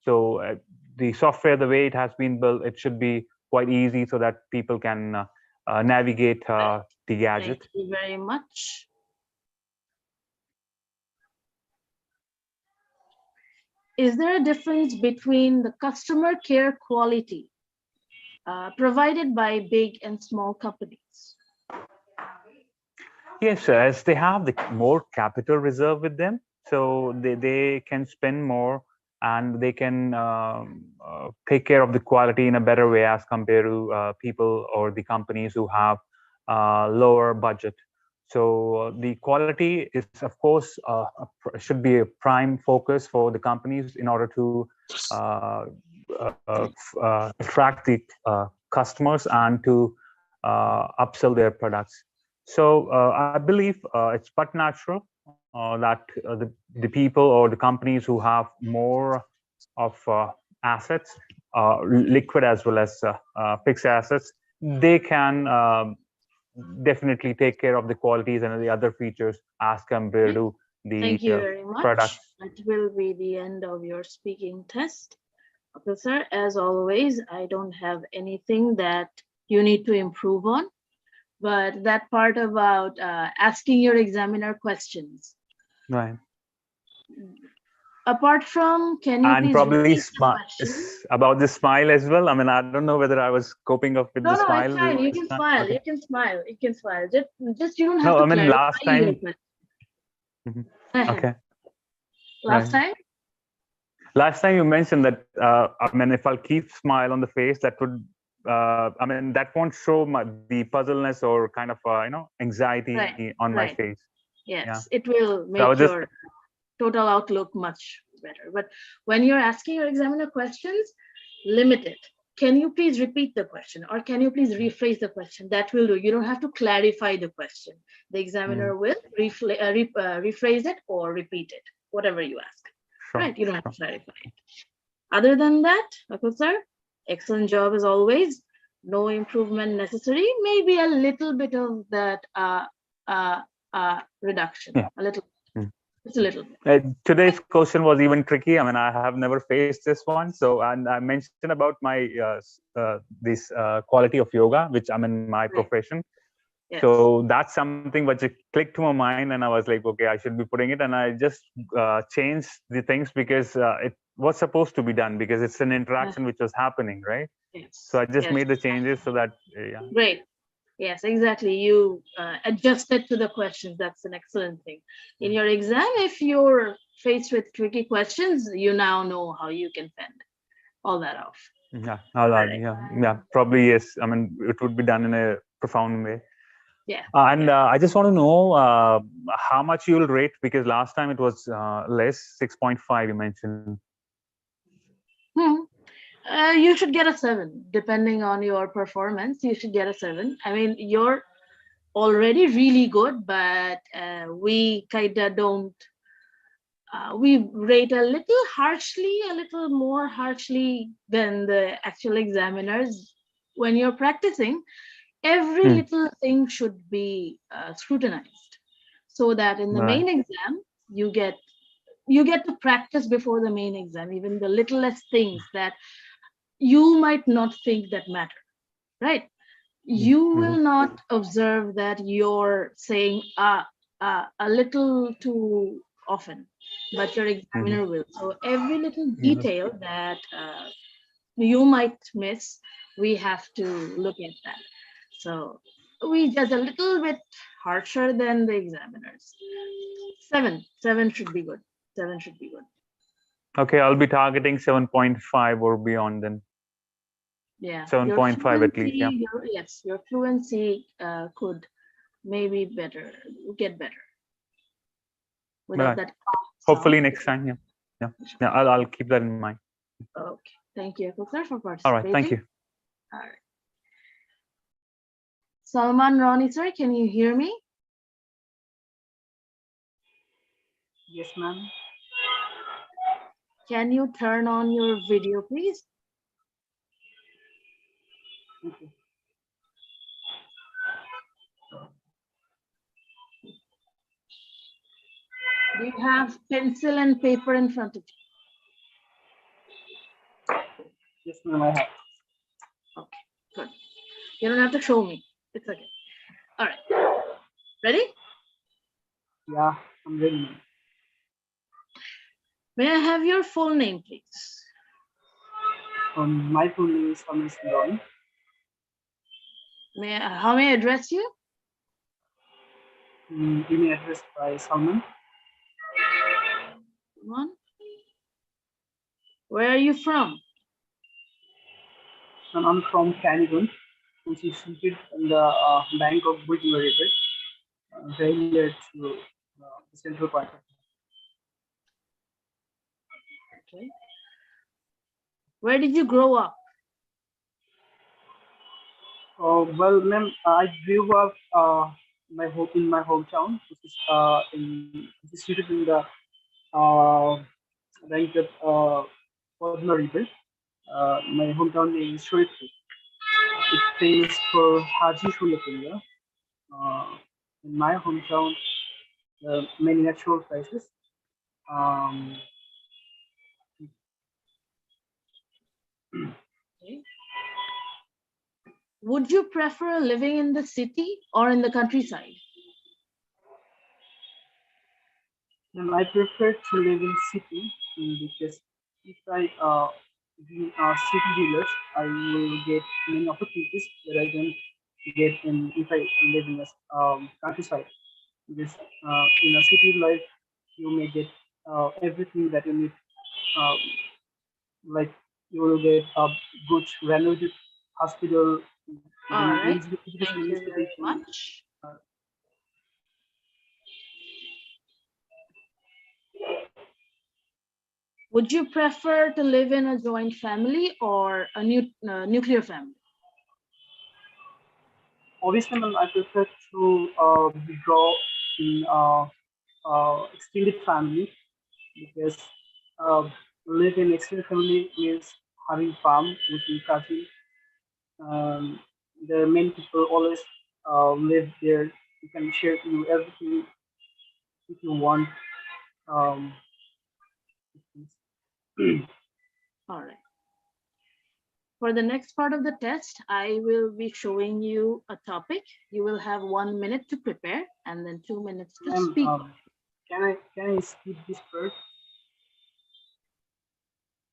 So the software, the way it has been built, it should be quite easy so that people can navigate the gadget. Thank you very much. Is there a difference between the customer care quality provided by big and small companies? Yes, as they have the more capital reserve with them, so they can spend more and they can take care of the quality in a better way as compared to people or the companies who have lower budget. So the quality is, of course, should be a prime focus for the companies in order to attract the customers and to upsell their products. So I believe it's but natural that the people or the companies who have more of assets, liquid as well as fixed assets, they can definitely take care of the qualities and the other features as compared to the Thank you very much. products. That will be the end of your speaking test. Okay, sir, as always, I don't have anything that you need to improve on. But that part about asking your examiner questions. Right. Apart from, can you And please probably repeat the question? about the smile as well. I mean, I don't know whether I was coping up with No, the no, smile. it's fine. You can smile. Okay. You can smile. You can smile. Just you don't have No, to I mean, clarify last your time. question. Okay. Last time? Last time you mentioned that, I mean, if I'll keep smile on the face, that would, I mean, that won't show the puzzleness or kind of, anxiety on my face. Yes, Yeah. it will make So your total outlook much better. But when you're asking your examiner questions, limit it. Can you please repeat the question, or can you please rephrase the question? That will do. You don't have to clarify the question. The examiner will rephrase it or repeat it, whatever you ask. Sure, right? You don't have to clarify it. Other than that, Akul sir, excellent job as always. No improvement necessary. Maybe a little bit of that reduction. Yeah. A little. Just a little bit. Today's question was even tricky. I mean, I have never faced this one. So, and I mentioned about my this quality of yoga, which I'm in my profession. Yes. So that's something which clicked to my mind, and I was like, okay, I should be putting it. And I just changed the things because it was supposed to be done because it's an interaction which was happening, right? Yes. So I just made the changes so that, yeah. Great. Yes, exactly. You adjusted to the questions. That's an excellent thing. In your exam, if you're faced with tricky questions, you now know how you can fend all that off. Yeah, yeah, probably yes. I mean, it would be done in a profound way. Yeah. And I just want to know how much you will rate, because last time it was less, 6.5 you mentioned. You should get a 7, depending on your performance. You should get a 7. I mean, you're already really good, but we kind of don't. We rate a little more harshly than the actual examiners. When you're practicing, every little thing should be scrutinized, so that in the main exam you get to practice before the main exam, even the littlest things that you might not think that matter, right? You will not observe that you're saying a little too often, but your examiner will. So every little detail that you might miss, we have to look at that. So we judge a little bit harsher than the examiners. 7 should be good. 7 should be good. Okay, I'll be targeting 7.5 or beyond then. Yeah, 7.5 at least. Yeah. Yes, your fluency could maybe get better without that. Hopefully next time. Yeah. I'll keep that in mind. Okay, thank you, sir, for participating. All right, thank you. All right. Salman Ronnie, sir, can you hear me? Yes, ma'am. Can you turn on your video, please? Okay. Do you have pencil and paper in front of you? Yes, ma'am, I have. Okay, good. You don't have to show me. It's okay. All right. Ready? Yeah, I'm ready, ma'am. May I have your full name, please? My full name is Amish Don. How may I address you? You may address by Salman. One. Where are you from? And I'm from Cameroon, which is situated on the bank of Burkina River, very near to the central part of. Okay. Where did you grow up? Well, ma'am, I grew up in my hometown, which is situated in the bank of Burkina River. My hometown name is Shortcut. It's famous for Haji Shulakunya. In my hometown, many natural places. Um, Okay. Would you prefer living in the city or in the countryside? and I prefer to live in city because if I be a city dealers, I will get many opportunities that I don't get in if I live in a countryside. Because in a city life, you may get everything that you need. Uh, like you will get a good renovated hospital, All right. education Thank you very institution. much. Would you prefer to live in a joint family or a nuclear family? Obviously, ma'am, I prefer to withdraw in extended family because uh, live in extended family means having farm with your cousin. Um, there are many people always live there. You can share you everything if you want. Um, All right. For the next part of the test, I will be showing you a topic. You will have 1 minute to prepare and then 2 minutes to ma'am, speak. can I skip this part?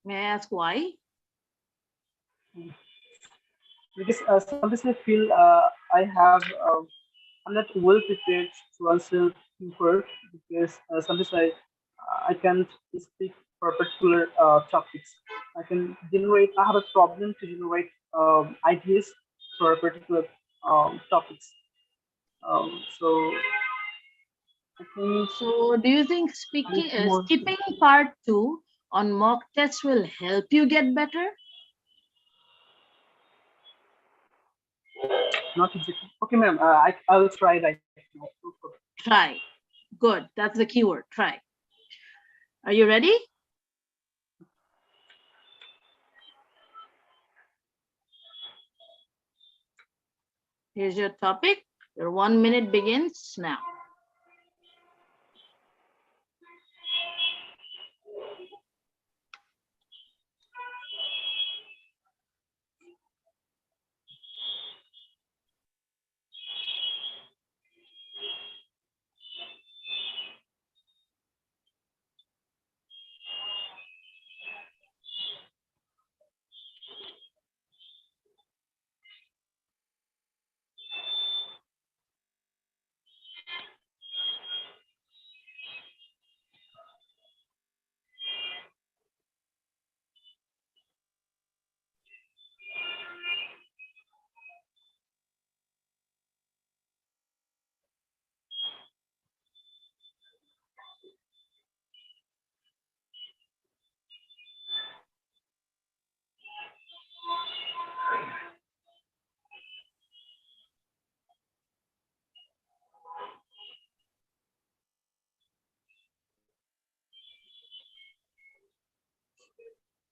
May I ask why? Because sometimes I feel I'm not well prepared to answer you first because sometimes I can't speak for particular topics. I have a problem to generate ideas for particular topics. So I think So do you think I need more. skipping part 2 on mock tests will help you get better? Not exactly. Okay, ma'am. I'll try right now. Try. Good. That's the keyword. Try. Are you ready? Here's your topic. Your 1 minute begins now.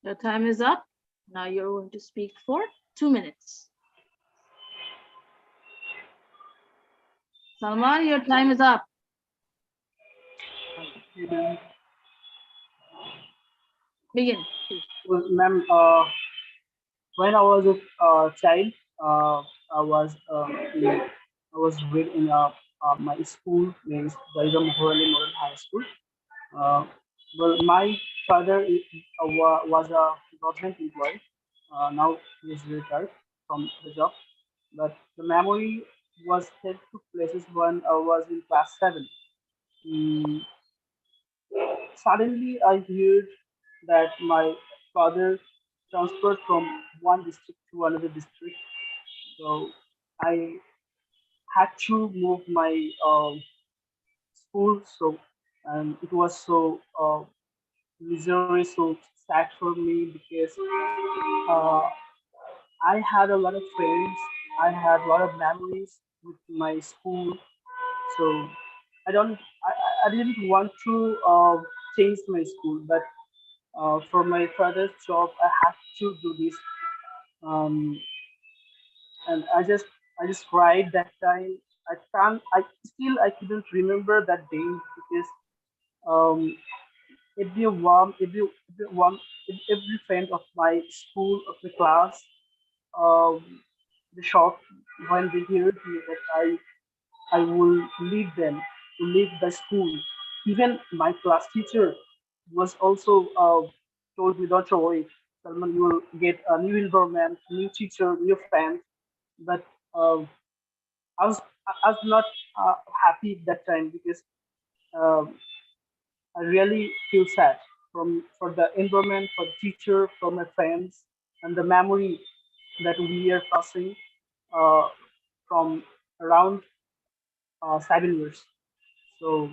Your time is up. Now you're going to speak for 2 minutes. Salman, your time is up. Begin, please. Well, ma'am, when I was a child, I was I was read in my school named Daira Mohorali Model High School. Uh, well, my father was a government employee. Now he is retired from the job. But the memory was held to places when I was in class 7. Mm, Suddenly, I heard that my father transferred from one district to another district. So I had to move my school. So and it was so misery, so sad for me because uh, I had a lot of friends. I had a lot of memories with my school. So I didn't want to change my school, but for my father's job, I had to do this. Um, and I just cried that time. I couldn't remember that day because um, every one, every friend of my school, of the class, um, the shock when they heard me that I will leave them to leave the school. Even my class teacher was also told me, "Don't worry, Salman, you will get a new environment, new teacher, new friends." But uh, I was not happy that time because um, I really feel sad for the environment, for the teacher, for my friends, and the memory that we are passing uh, from around 7 years. So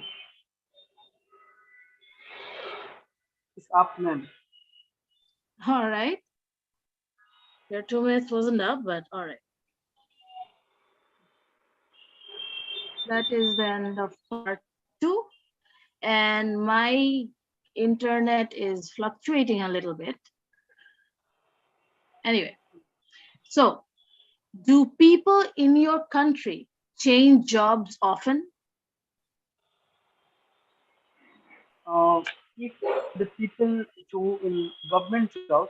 it's up, man. All right. Your 2 minutes wasn't up, but all right. That is the end of part two. And my internet is fluctuating a little bit. Anyway, so do people in your country change jobs often? Uh, if the people do in government job,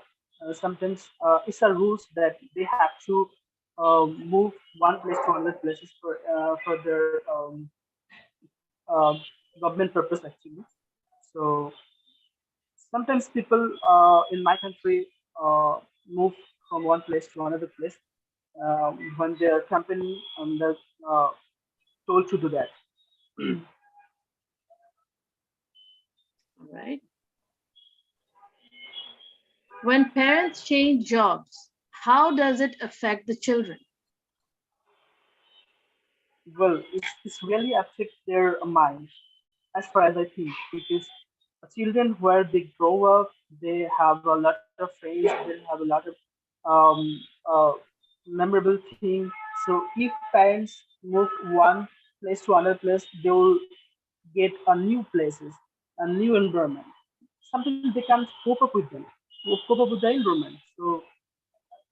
sometimes it's a rules that they have to move one place to another places for their uh, government purpose actually. So sometimes people in my country move from one place to another place when their company they're uh, told to do that. All right. When parents change jobs, how does it affect the children? Well, it's really affect their mind as far as I think because children where they grow up, they have a lot of friends, they have a lot of um, uh, memorable things. So if parents move one place to another place, they will get a new places, a new environment. Something they can't cope up with them, cope up with the environment. So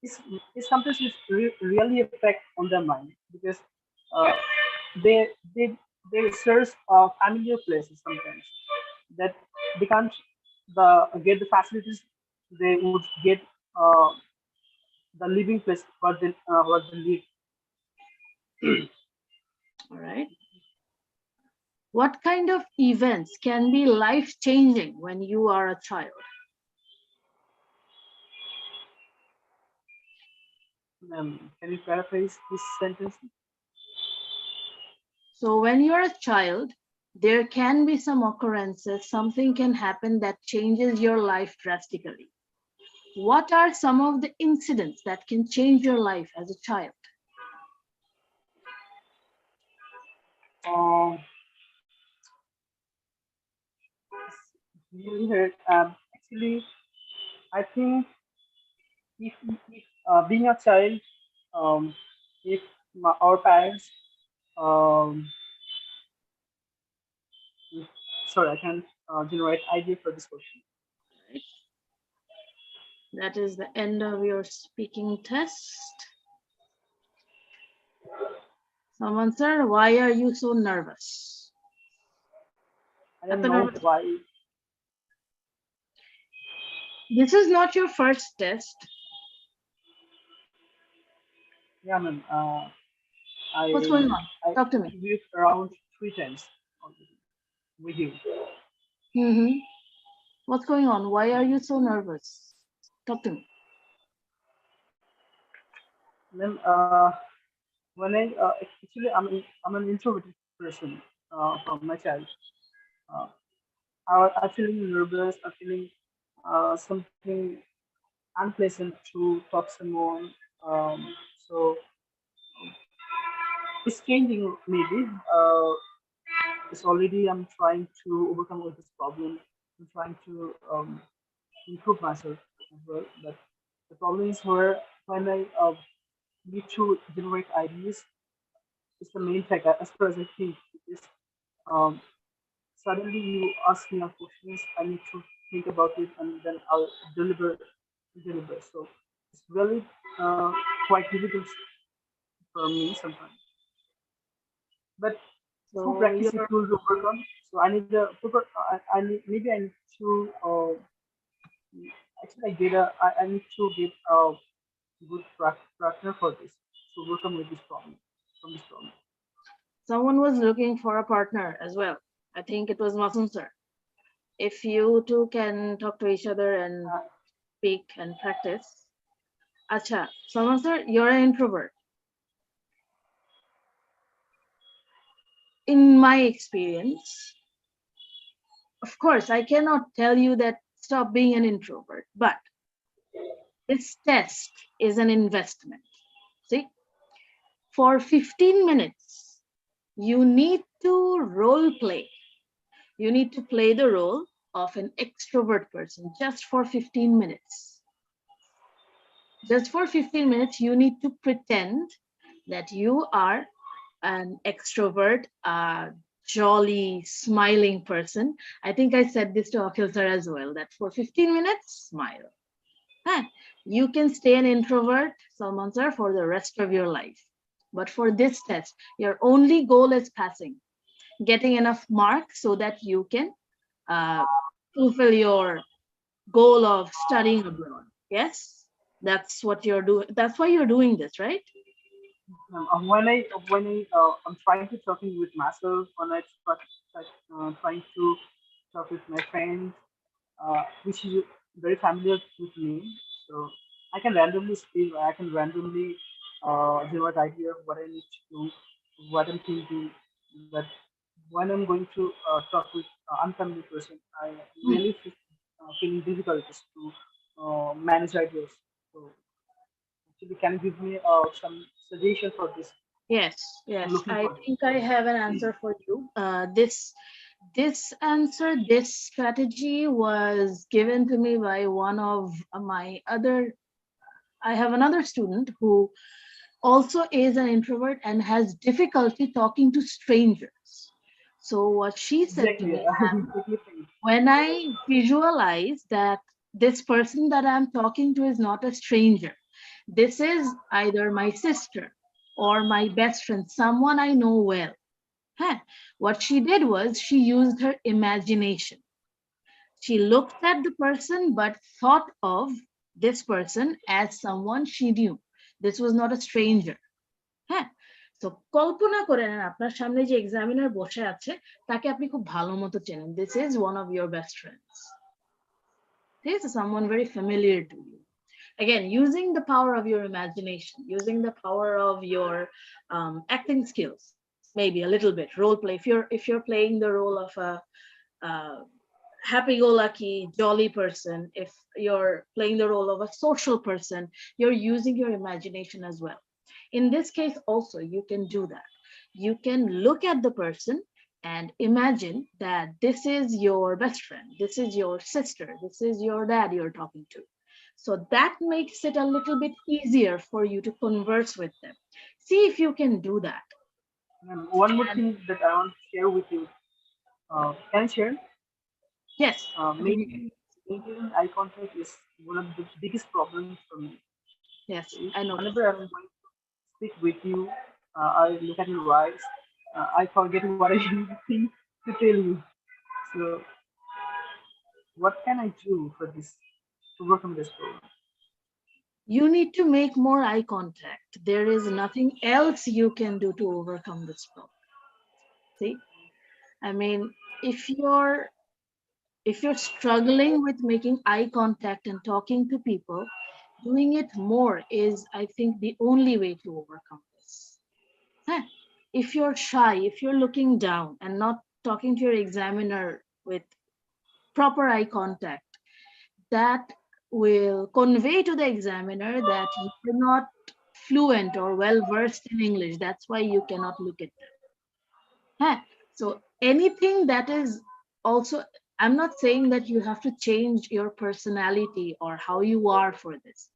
it's, it's sometimes really affect on their mind because uh, they they they search familiar places sometimes that they can't get the facilities they would get uh, the living place where they live. All right. What kind of events can be life changing when you are a child? Can you paraphrase this sentence? So, when you're a child, there can be some occurrences, something can happen that changes your life drastically. What are some of the incidents that can change your life as a child? Um, really hurt. Actually, I think if being a child, um, if our parents, um, sorry, I can't generate idea for this question. Right? That is the end of your speaking test. Someone, sir, why are you so nervous? I don't know why. This is not your first test. Yeah, ma'am. What's going on? Talk to me. I did around 3 times already with you. What's going on? Why are you so nervous? Talk to me. Ma'am, when actually I'm an introverted person from my child. Uh, I'm feeling nervous. I'm feeling something unpleasant to talk someone. So it's changing maybe. It's already I'm trying to overcome all this problem. I'm trying to improve myself as well. But the problem is where when I need to generate ideas, it's the main factor as far as I think. Because um, suddenly you ask me a questions, I need to think about it and then I'll deliver. So it's really quite difficult for me sometimes. But through So practice, it you're will overcome. So I need a proper. I need maybe I need to actually I need to get a good partner for this to overcome with this problem from this problem. someone was looking for a partner as well. I think it was Masun sir. If you two can talk to each other and speak and practice. Acha, someone sir, you're an introvert. In my experience, of course, I cannot tell you that stop being an introvert, but this test is an investment. See, for 15 minutes, you need to role play. You need to play the role of an extrovert person just for 15 minutes. Just for 15 minutes, you need to pretend that you are an extrovert, a jolly, smiling person. I think I said this to Akhil sir as well, that for 15 minutes, smile. Huh. You can stay an introvert, Salman sir, for the rest of your life. But for this test, your only goal is passing, getting enough marks so that you can fulfill your goal of studying abroad. Yes, that's what you're doing. That's why you're doing this, right? When I'm trying to talking with myself, when I trying to talk with my friends, which is very familiar with me. So I can randomly speak. I can randomly generate idea of what I need to do, what I'm thinking. But when I'm going to talk with unfamiliar person, I really feeling difficulties to manage ideas. So actually, can you give me some suggestion for this? Yes, I'm yes. looking I for this. think I have an answer for you. This strategy was given to me by one of my other. I have another student who also is an introvert and has difficulty talking to strangers. So what she said to Exactly. me, Exactly. when I visualize that this person that I'm talking to is not a stranger, this is either my sister or my best friend, someone I know well. Huh. What she did was she used her imagination. She looked at the person but thought of this person as someone she knew. This was not a stranger. হ্যাঁ, তো কল্পনা করে নেন আপনার সামনে যে examiner বসে আছে তাকে আপনি খুব ভালো মতো চেনেন, this is one of your best friends, ঠিক আছে, someone very familiar to you. Again, using the power of your imagination, using the power of your acting skills, maybe a little bit role play. If you're playing the role of a uh, happy-go-lucky, jolly person, if you're playing the role of a social person, you're using your imagination as well. In this case also, you can do that. You can look at the person and imagine that this is your best friend, this is your sister, this is your dad you're talking to. So that makes it a little bit easier for you to converse with them. See if you can do that. And one more thing that I want to share with you. Can I share? Yes. Maybe maintaining eye contact is one of the biggest problems for me. Yes, I know. Whenever I'm going to speak with you, I look at your eyes, I forget what I think to tell you. So, what can I do for this to overcome this problem? You need to make more eye contact. There is nothing else you can do to overcome this problem. See, I mean, if you're struggling with making eye contact and talking to people, doing it more is, I think, the only way to overcome this. Huh. If you're shy, if you're looking down and not talking to your examiner with proper eye contact, that will convey to the examiner that you're not fluent or well versed in English. That's why you cannot look at them. Huh. So anything that is also, I'm not saying that you have to change your personality or how you are for this.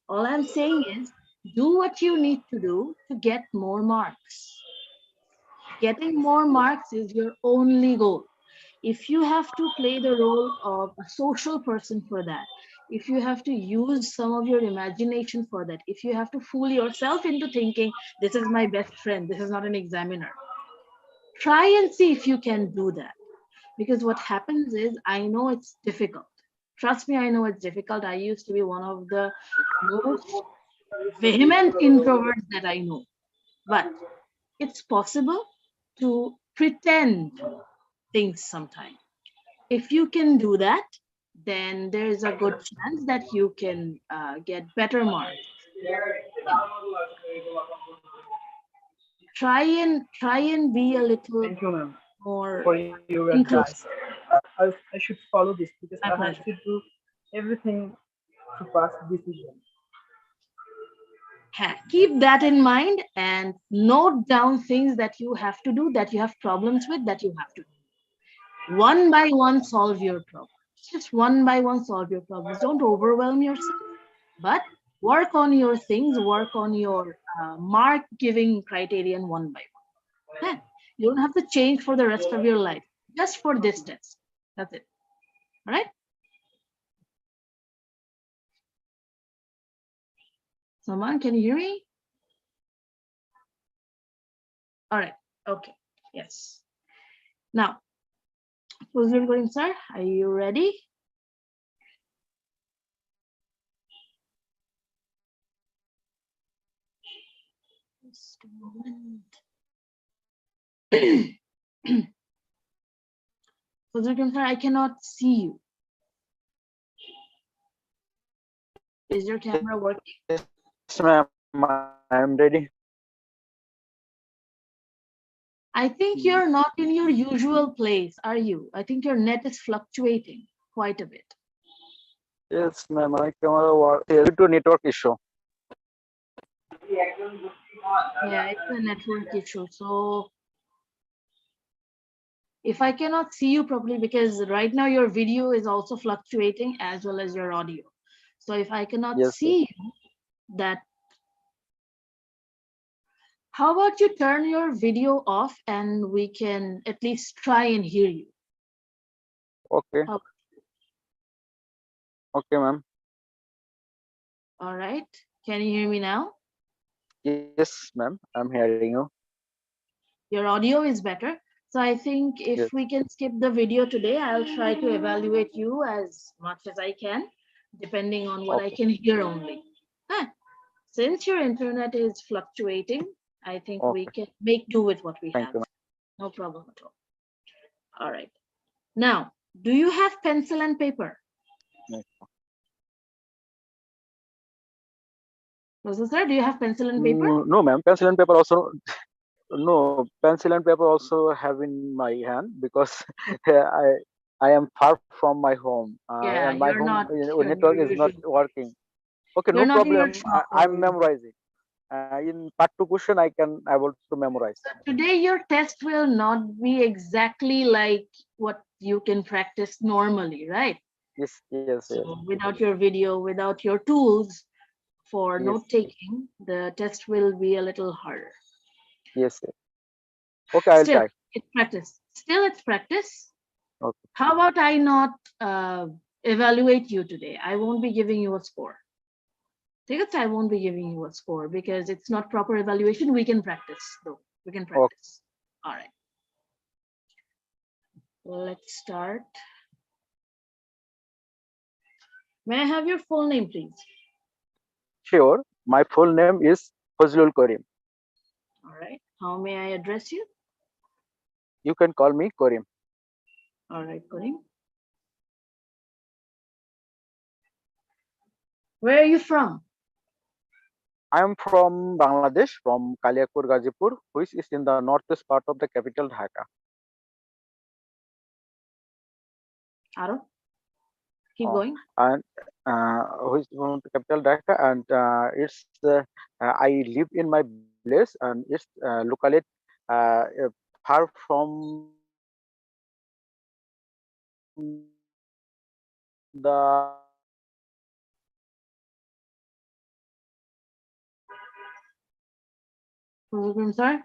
All I'm saying is do what you need to do to get more marks. Getting more marks is your only goal. If you have to play the role of a social person for that, if you have to use some of your imagination for that, if you have to fool yourself into thinking, this is my best friend, this is not an examiner, try and see if you can do that. Because what happens is, I know it's difficult. Trust me, I know it's difficult. I used to be one of the most vehement introverts that I know. But it's possible to pretend things sometimes. If you can do that, then there is a good chance that you can get better marks. Try and be a little Thank you, ma'am, more for your advice. inclusive. I should follow this because My I have pleasure. to do everything to pass this exam. Keep that in mind and note down things that you have to do, that you have problems with, that you have to do. One by one, solve your problems. Just one by one, solve your problems. Don't overwhelm yourself, but work on your things, work on your mark giving criterion one by one. You don't have to change for the rest of your life, just for this test. That's it. All right. Saman, can you hear me? All right. Okay. Yes. Now, Fuzul Karim sir, are you ready? Just a moment. Fuzul Karim sir, I cannot see you. Is your camera working? Yes, ma'am. I am ready. I think you're not in your usual place, are you? I think your net is fluctuating quite a bit. Yes, ma'am. My camera was due to network issue. Yeah, it's a network issue. So if I cannot see you properly, because right now your video is also fluctuating as well as your audio. So if I cannot Yes, see you, that, how about you turn your video off and we can at least try and hear you. okay. How- Okay, ma'am. All right. Can you hear me now? Yes, ma'am. I'm hearing you. Your audio is better. So I think if Yes. we can skip the video today, I'll try to evaluate you as much as I can, depending on what I Okay. can hear only. Huh. Since your internet is fluctuating, I think we Okay. can make do with what we Thank have. you, No problem at all. All right. Now, do you have pencil and paper? ma'am. Rosa sir, do you have pencil and paper? No, ma'am. Pencil and paper also. No, pencil and paper also have in my hand because I am far from my home Yeah, and my you're home not in network your is not usual. working. Okay, You're no not in your problem. shop. I'm memorizing. In part two question, I can able to memorize. So today your test will not be exactly like what you can practice normally, right? Yes, yes, yes, So without your video, without your tools for yes, note taking, the test will be a little harder. yes, yes. Okay, I'll Still, try. it's practice. Still, it's practice. Okay. How about I not evaluate you today. I won't be giving you a score. I won't be giving you a score because it's not proper evaluation. We can practice though. We can Okay. practice. All right. Let's start. May I have your full name, please? Sure. My full name is Fazlul Karim. All right. How may I address you? You can call me Karim. All right, Karim. Where are you from? I am from Bangladesh, from Kaliapur, Gazipur, which is in the northwest part of the capital Dhaka. Aro? Keep going. And which is from the capital Dhaka, and it's I live in my place, and it's located far from the I'm sorry.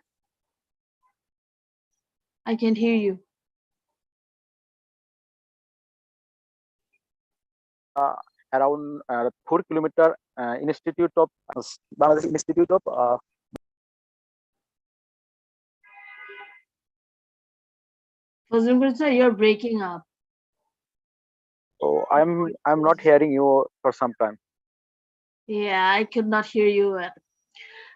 I can't hear you. around 4 kilometer institute of Bangladesh Institute of You're breaking up. so I'm not hearing you for some time. Yeah, I could not hear you.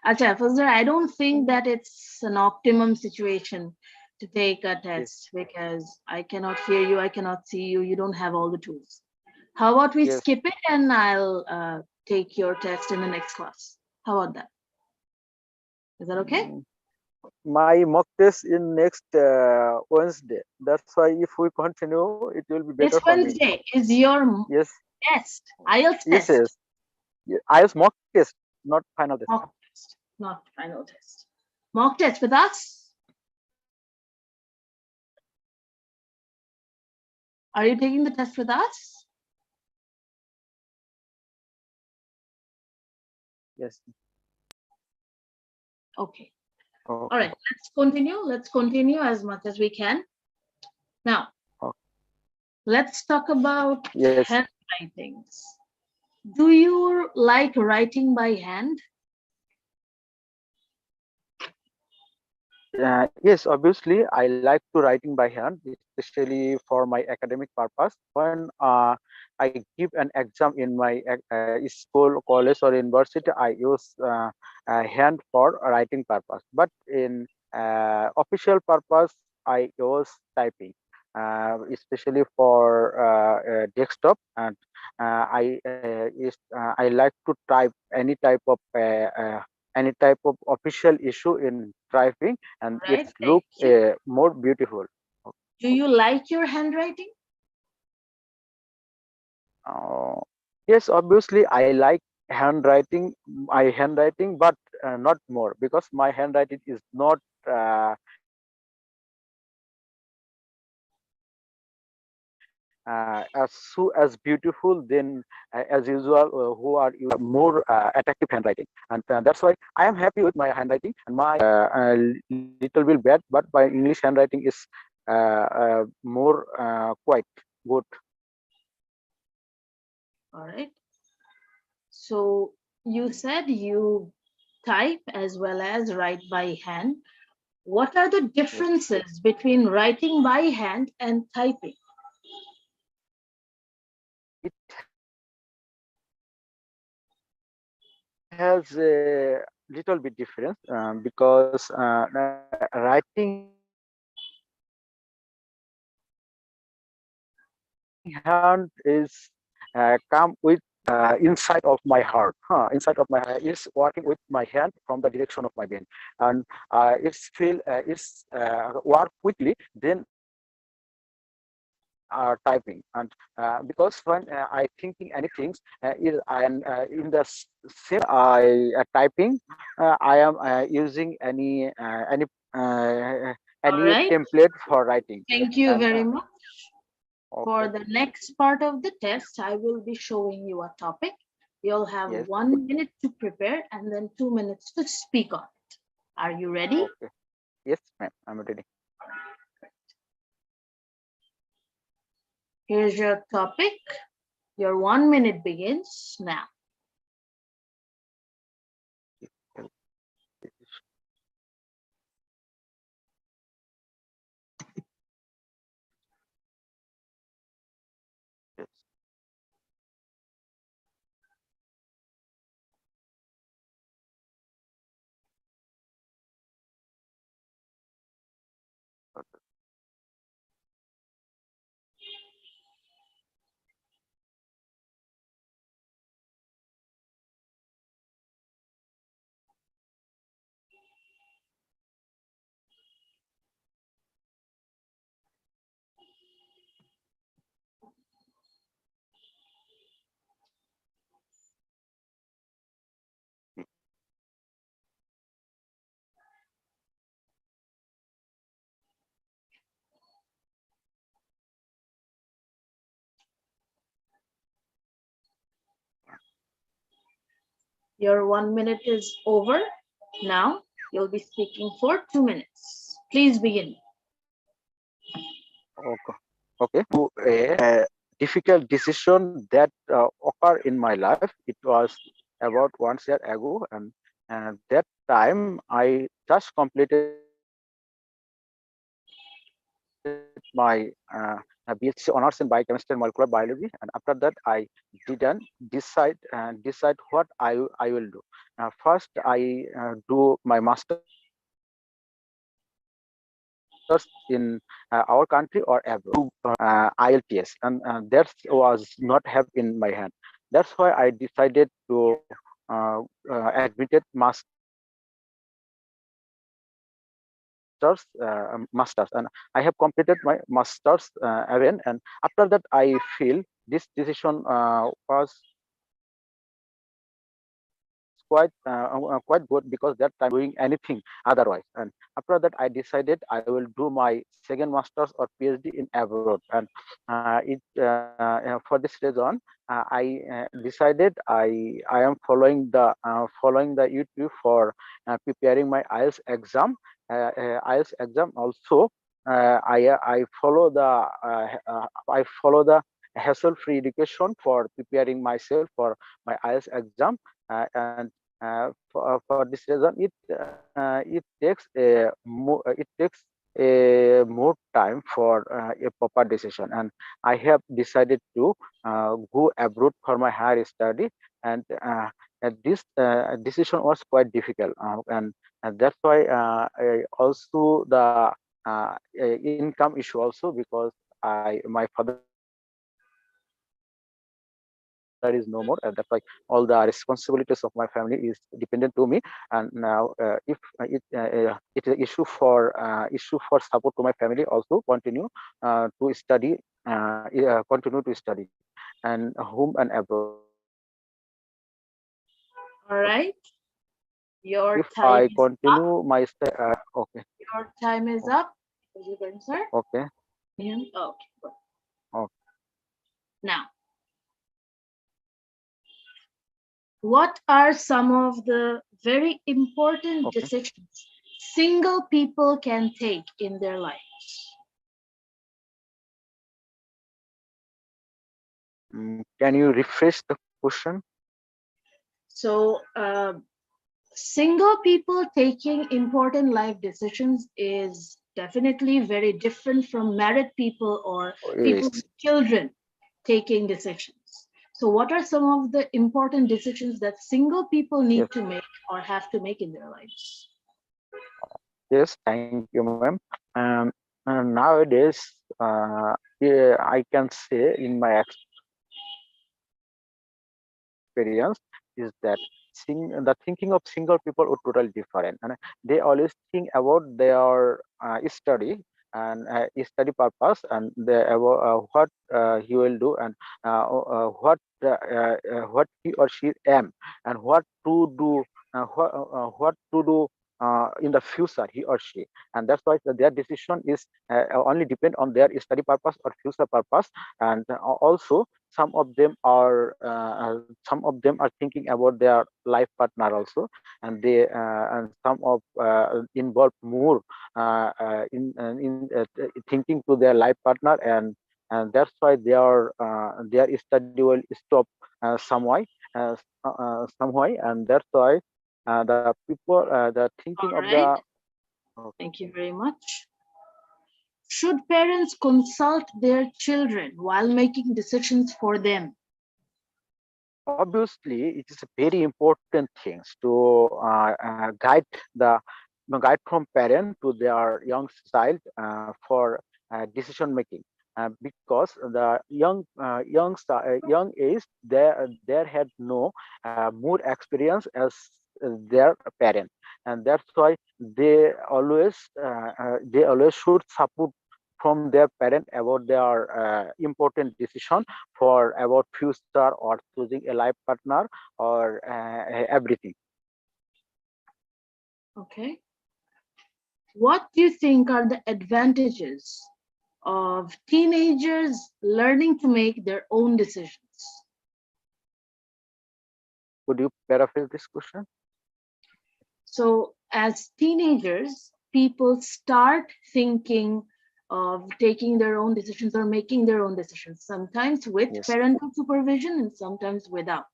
Acha, Fazlur, I don't think that it's an optimum situation to take a test because I cannot hear you, I cannot see you, you don't have all the tools. How about we Yes. skip it and I'll take your test in the next class? How about that? Is that okay? My mock test in next Wednesday. That's why if we continue, it will be better This for me. Wednesday is your Yes. test, IELTS Yes. test. Yes. I was mock test, not final test. Mock test, not final test. Mock test with us? Are you taking the test with us? Yes. Okay. Okay. All right, let's continue. Let's continue as much as we can. Now, let's talk about handwritings. Do you like writing by hand? Yes, obviously, I like to writing by hand, especially for my academic purpose. When I give an exam in my school, college, or university, I use hand for writing purpose. But in official purpose, I use typing, especially for desktop. And I like to type any type of official issue in typing, and Right, it look more beautiful. Do you like your handwriting? Yes, obviously I like my handwriting, but not more, because my handwriting is not as beautiful then as usual who are more attractive handwriting, and that's why I am happy with my handwriting, and my little bit bad, but my English handwriting is more quite good. All right. So you said you type as well as write by hand. What are the differences between writing by hand and typing? It has a little bit difference because writing hand is come with inside of my heart, inside of my heart is working with my hand from the direction of my brain, and it's work quickly, then typing, and because when I thinking anything in the same typing, I am using any right. template for writing. Thank you And, very much. For okay. the next part of the test, I will be showing you a topic. You'll have 1 minute to prepare and then 2 minutes to speak on it. Are you ready? Okay. Yes, ma'am, I'm ready. Here's your topic. Your 1 minute begins now. Yes. Your 1 minute is over. Now you'll be speaking for 2 minutes. Please begin. Okay. Okay. To a difficult decision that occurred in my life. It was about 1 year ago, and that time I just completed my BSc honors in biochemistry and molecular biology, and after that I didn't decide what I will do. First, I do my masters in our country or abroad. IELTS, and that was not have in my hand. That's why I decided to admitted masters, and I have completed my masters again. And after that, I feel this decision was quite quite good, because that time I was not doing anything otherwise. And after that, I decided I will do my second masters or PhD in abroad. And for this reason, I decided I am following the YouTube for preparing my IELTS exam. IELTS exam also. I follow the hassle-free education for preparing myself for my IELTS exam. And for this reason, it takes a more time for a proper decision. And I have decided to go abroad for my higher study. And this decision was quite difficult, and that's why also the income issue also, because my father is no more, and that's why all the responsibilities of my family is dependent to me. And now if it is issue for support to my family also, continue to study and home and abroad. All right. If Your I time is up. continue my okay. Your time is up. Is it going, sir? Okay. Yeah. Okay. Good. Okay. Now, what are some of the very important Okay. decisions single people can take in their lives? Can you refresh the question? So, single people taking important life decisions is definitely very different from married people or people Yes. with children taking decisions. So, what are some of the important decisions that single people Yes. need to make or have to make in their lives? Yes. Thank you, ma'am. Um, Nowadays, yeah, I can say in my experience is that the thinking of single people would totally different, and they always think about their study and study purpose, and what he will do, and what he or she am, and what to do in the future, he or she. And that's why their decision is only depend on their study purpose or future purpose. And also some of them are thinking about their life partner also, and some of involve more in thinking to their life partner, and and that's why their study will stop some way, and that's why the people the thinking All of right. the Thank you very much. Should parents consult their children while making decisions for them? obviously it is a very important things to guide from parent to their young child for decision making, because the young age they had no more experience as their parent, and that's why they always should support from their parent about their important decision for about future or choosing a life partner or everything. Okay. What do you think are the advantages of teenagers learning to make their own decisions? Could you paraphrase this question? So, as teenagers, people start thinking of taking their own decisions or making their own decisions, sometimes with Yes, parental supervision and sometimes without.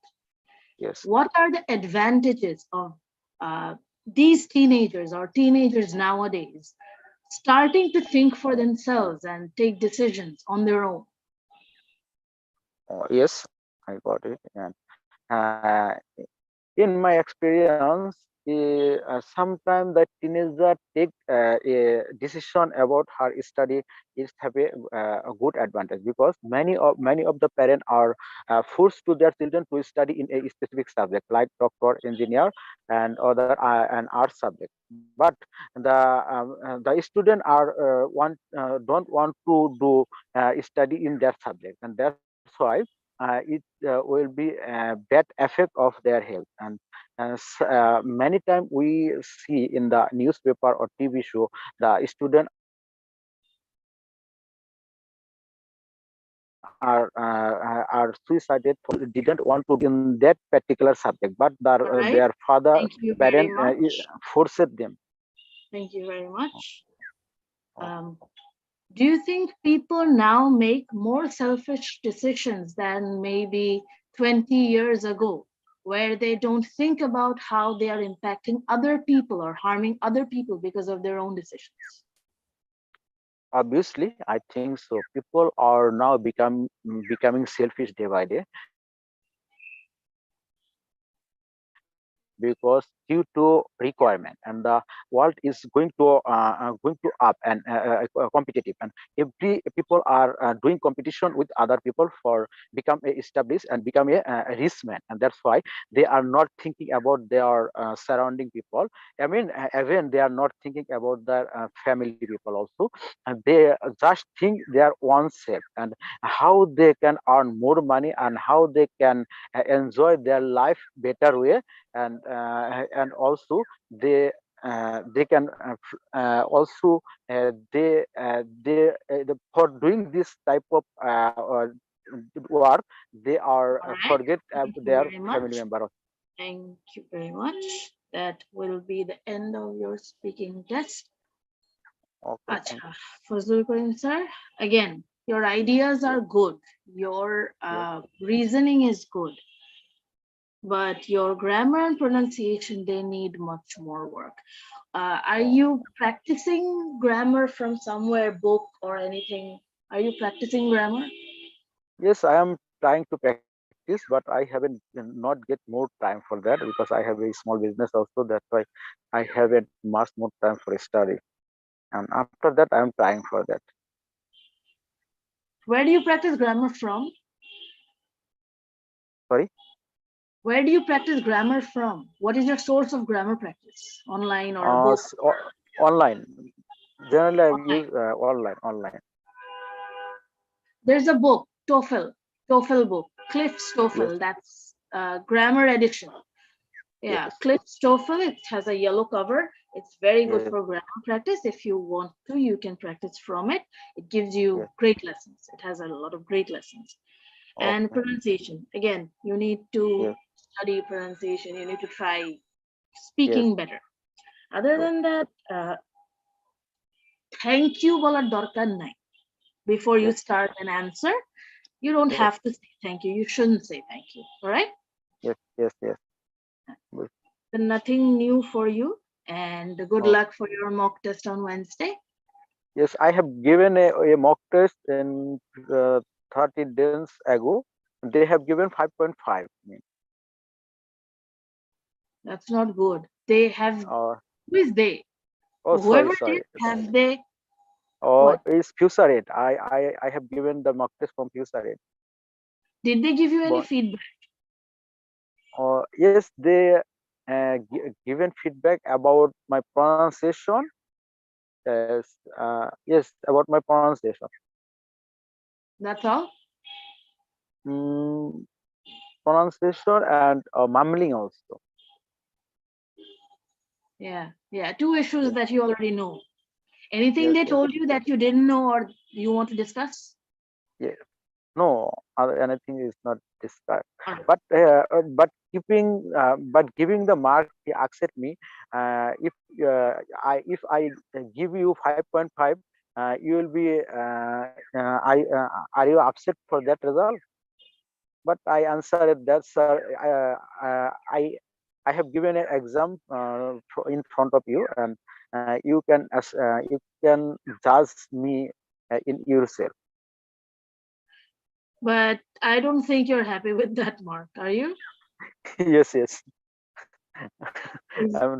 yes. What are the advantages of these teenagers or teenagers nowadays starting to think for themselves and take decisions on their own? Yes, I got it. And uh, in my experience, sometimes the teenager take a decision about her study is have a good advantage, because many of the parents are forced to their children to study in a specific subject like doctor, engineer, and other and art subject. But the student are don't want to do study in that subject, and that's why it will be a bad effect of their health. And many times we see in the newspaper or TV show the student are suicided for didn't want to be in that particular subject, but All right. their father Thank you very parent much. forced them. Thank you very much. Do you think people now make more selfish decisions than maybe 20 years ago, where they don't think about how they are impacting other people or harming other people because of their own decisions? Obviously, I think so. People are now becoming selfish day by day, because due to requirement, and the world is going to up and competitive, and every people are doing competition with other people for become a established and become a rich man, and that's why they are not thinking about their surrounding people. I mean, even they are not thinking about their family people also, and they just think their own self and how they can earn more money and how they can enjoy their life better way. And also they can also for doing this type of work, they are All right. forget Thank you their very family much. member. Thank you very much. That will be the end of your speaking test. Okay, thank Acha, Fazlul Karim sir, again, your ideas are good. Your you. reasoning is good, but your grammar and pronunciation, they need much more work. Are Oh, you practicing grammar from somewhere, book or anything? Are you practicing grammar? yes, I am trying to practice, but I haven't not get more time for that, because I have a small business also. That's why I haven't much more time for study. And after that, I am trying for that. Where do you practice grammar from? Sorry. Where do you practice grammar from? What is your source of grammar practice? Online or a book? Online. Generally, I Online. use online. There's a book, TOEFL book, Cliff's Yes, TOEFL. That's grammar edition. Yeah, yes, Cliff's TOEFL. It has a yellow cover. It's very good yes. for grammar practice. If you want to, you can practice from it. It gives you Yes. great lessons. It has a lot of great lessons. And Okay. pronunciation. Again, you need to Yes, study pronunciation. You need to try yes. speaking better. Other True. than that, thank you বলার দরকার নাই, before you start an answer, you don't have to say thank you. You shouldn't say thank you. All right? Yes. Then nothing new for you. And good luck for your mock test on Wednesday. Yes, I have given a mock test in 30 days ago. They have given 5.5. That's not good. They have, who is they? Oh, Whoever sorry. did, have they? Oh, What? it's FusaRate. I have given the mock test from FusaRate. Did they give you any feedback? Yes, they given feedback about my pronunciation. Yes, about my pronunciation. That's all? Pronunciation and mumbling also. Yeah. Two issues that you already know. Anything they told you that you didn't know or you want to discuss? Yeah. No, anything is not discussed. But giving the mark, he asked me if I give you 5.5, you will be are you upset for that result? But I answered that, sir, I have given an exam in front of you, and you can judge me in yourself. But I don't think you're happy with that mark, are you? Yes. Is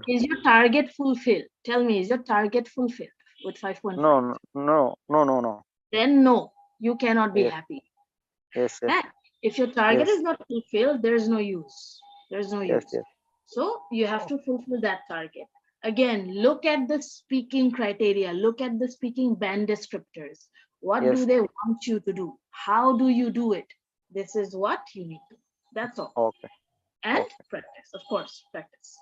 your target fulfilled? Tell me, is your target fulfilled with 5.5? No. Then no, you cannot be happy. Yes. If your target is not fulfilled, there's no use. There's no use. Yes. So you have to fulfill that target. Again, look at the speaking criteria. Look at the speaking band descriptors. What do they want you to do? How do you do it? This is what you need to do. That's all. Okay. And practice, of course, practice.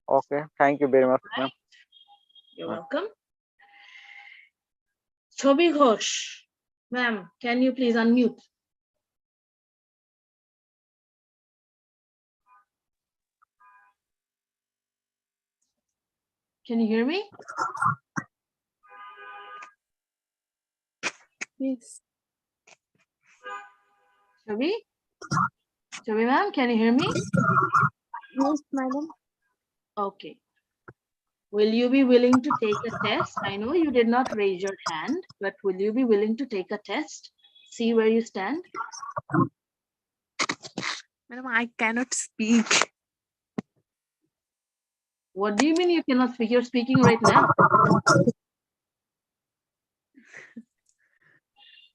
Okay. Thank you very much, ma'am. You're welcome. Chobi Ghosh, ma'am, can you please unmute? Can you hear me? Yes. Chobi, ma'am, can you hear me? Yes, madam. Okay. Will you be willing to take a test? I know you did not raise your hand, but will you be willing to take a test? See where you stand? Madam, I cannot speak. What do you mean you cannot speak? You're speaking right now.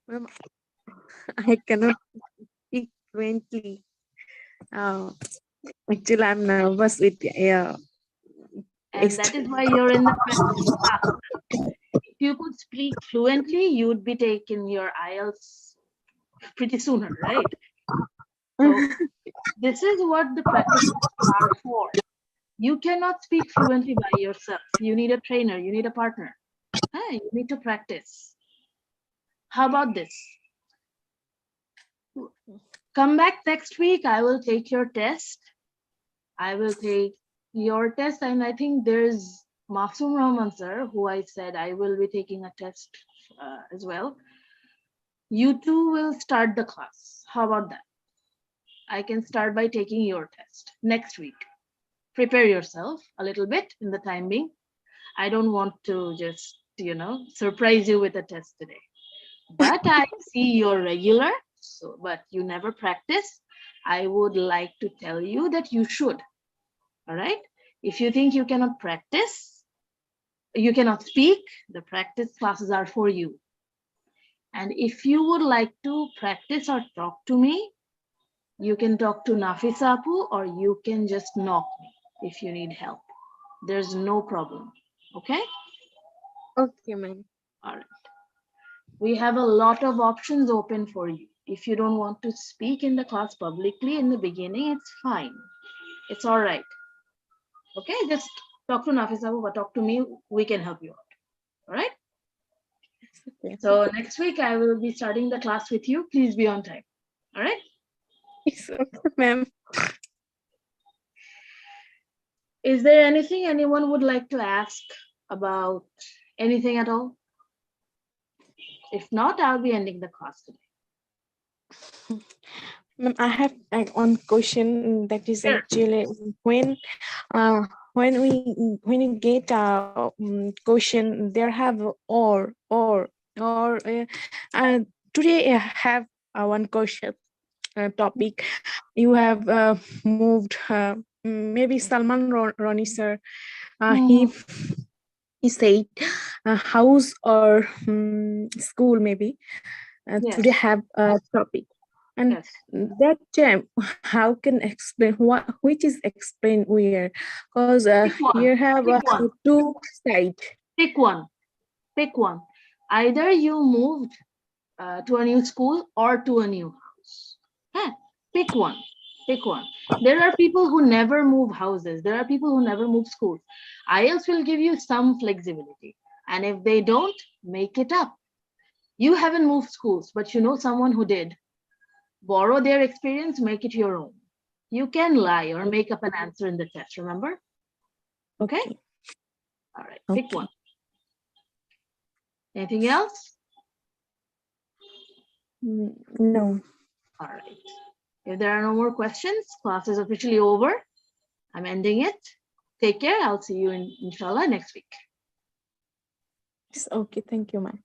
Madam, I cannot speak fluently. Actually, I'm nervous with and that is why you're in the practice class. If you could speak fluently, you would be taking your IELTS pretty sooner, right? So this is what the practice are for. You cannot speak fluently by yourself. You need a trainer, you need a partner. You need to practice. How about this? Come back next week, I will take your test. I will take your test, and I think there's Masum Rahman sir, who I said I will be taking a test as well. You two will start the class. How about that? I can start by taking your test next week. Prepare yourself a little bit in the time being. I don't want to just, surprise you with a test today. But I see you're regular, but you never practice. I would like to tell you that you should. All right? If you think you cannot practice, you cannot speak, the practice classes are for you. And if you would like to practice or talk to me, you can talk to Nafisa Apu, or you can just knock me if you need help. There's no problem. Okay? Okay, ma'am. All right. We have a lot of options open for you. If you don't want to speak in the class publicly in the beginning, it's fine. It's all right. Okay, just talk to Nafisa Apu, but talk to me. We can help you out. All right? Okay. So next week, I will be starting the class with you. Please be on time. All right? Yes, okay, ma'am. Is there anything anyone would like to ask about anything at all? If not, I'll be ending the class today. Ma'am, I have one question that is Sure. actually when you get a question, there have today I have one question topic. You have moved maybe Salman Roni sir. He said house or school maybe. Yes. Today have a topic. And Yes. that time, how can explain which is explained where? Because here have two sides. Pick one. Pick one. Either you moved to a new school or to a new house. Pick one. Pick one. There are people who never move houses. There are people who never move schools. IELTS will give you some flexibility. And if they don't, make it up. You haven't moved schools, but you know someone who did. Borrow their experience, make it your own. You can lie or make up an answer in the test, remember? Okay? All right, pick one. Anything else? No. All right. If there are no more questions, class is officially over. I'm ending it. Take care. I'll see you inshallah next week. It's okay. Thank you, ma'am.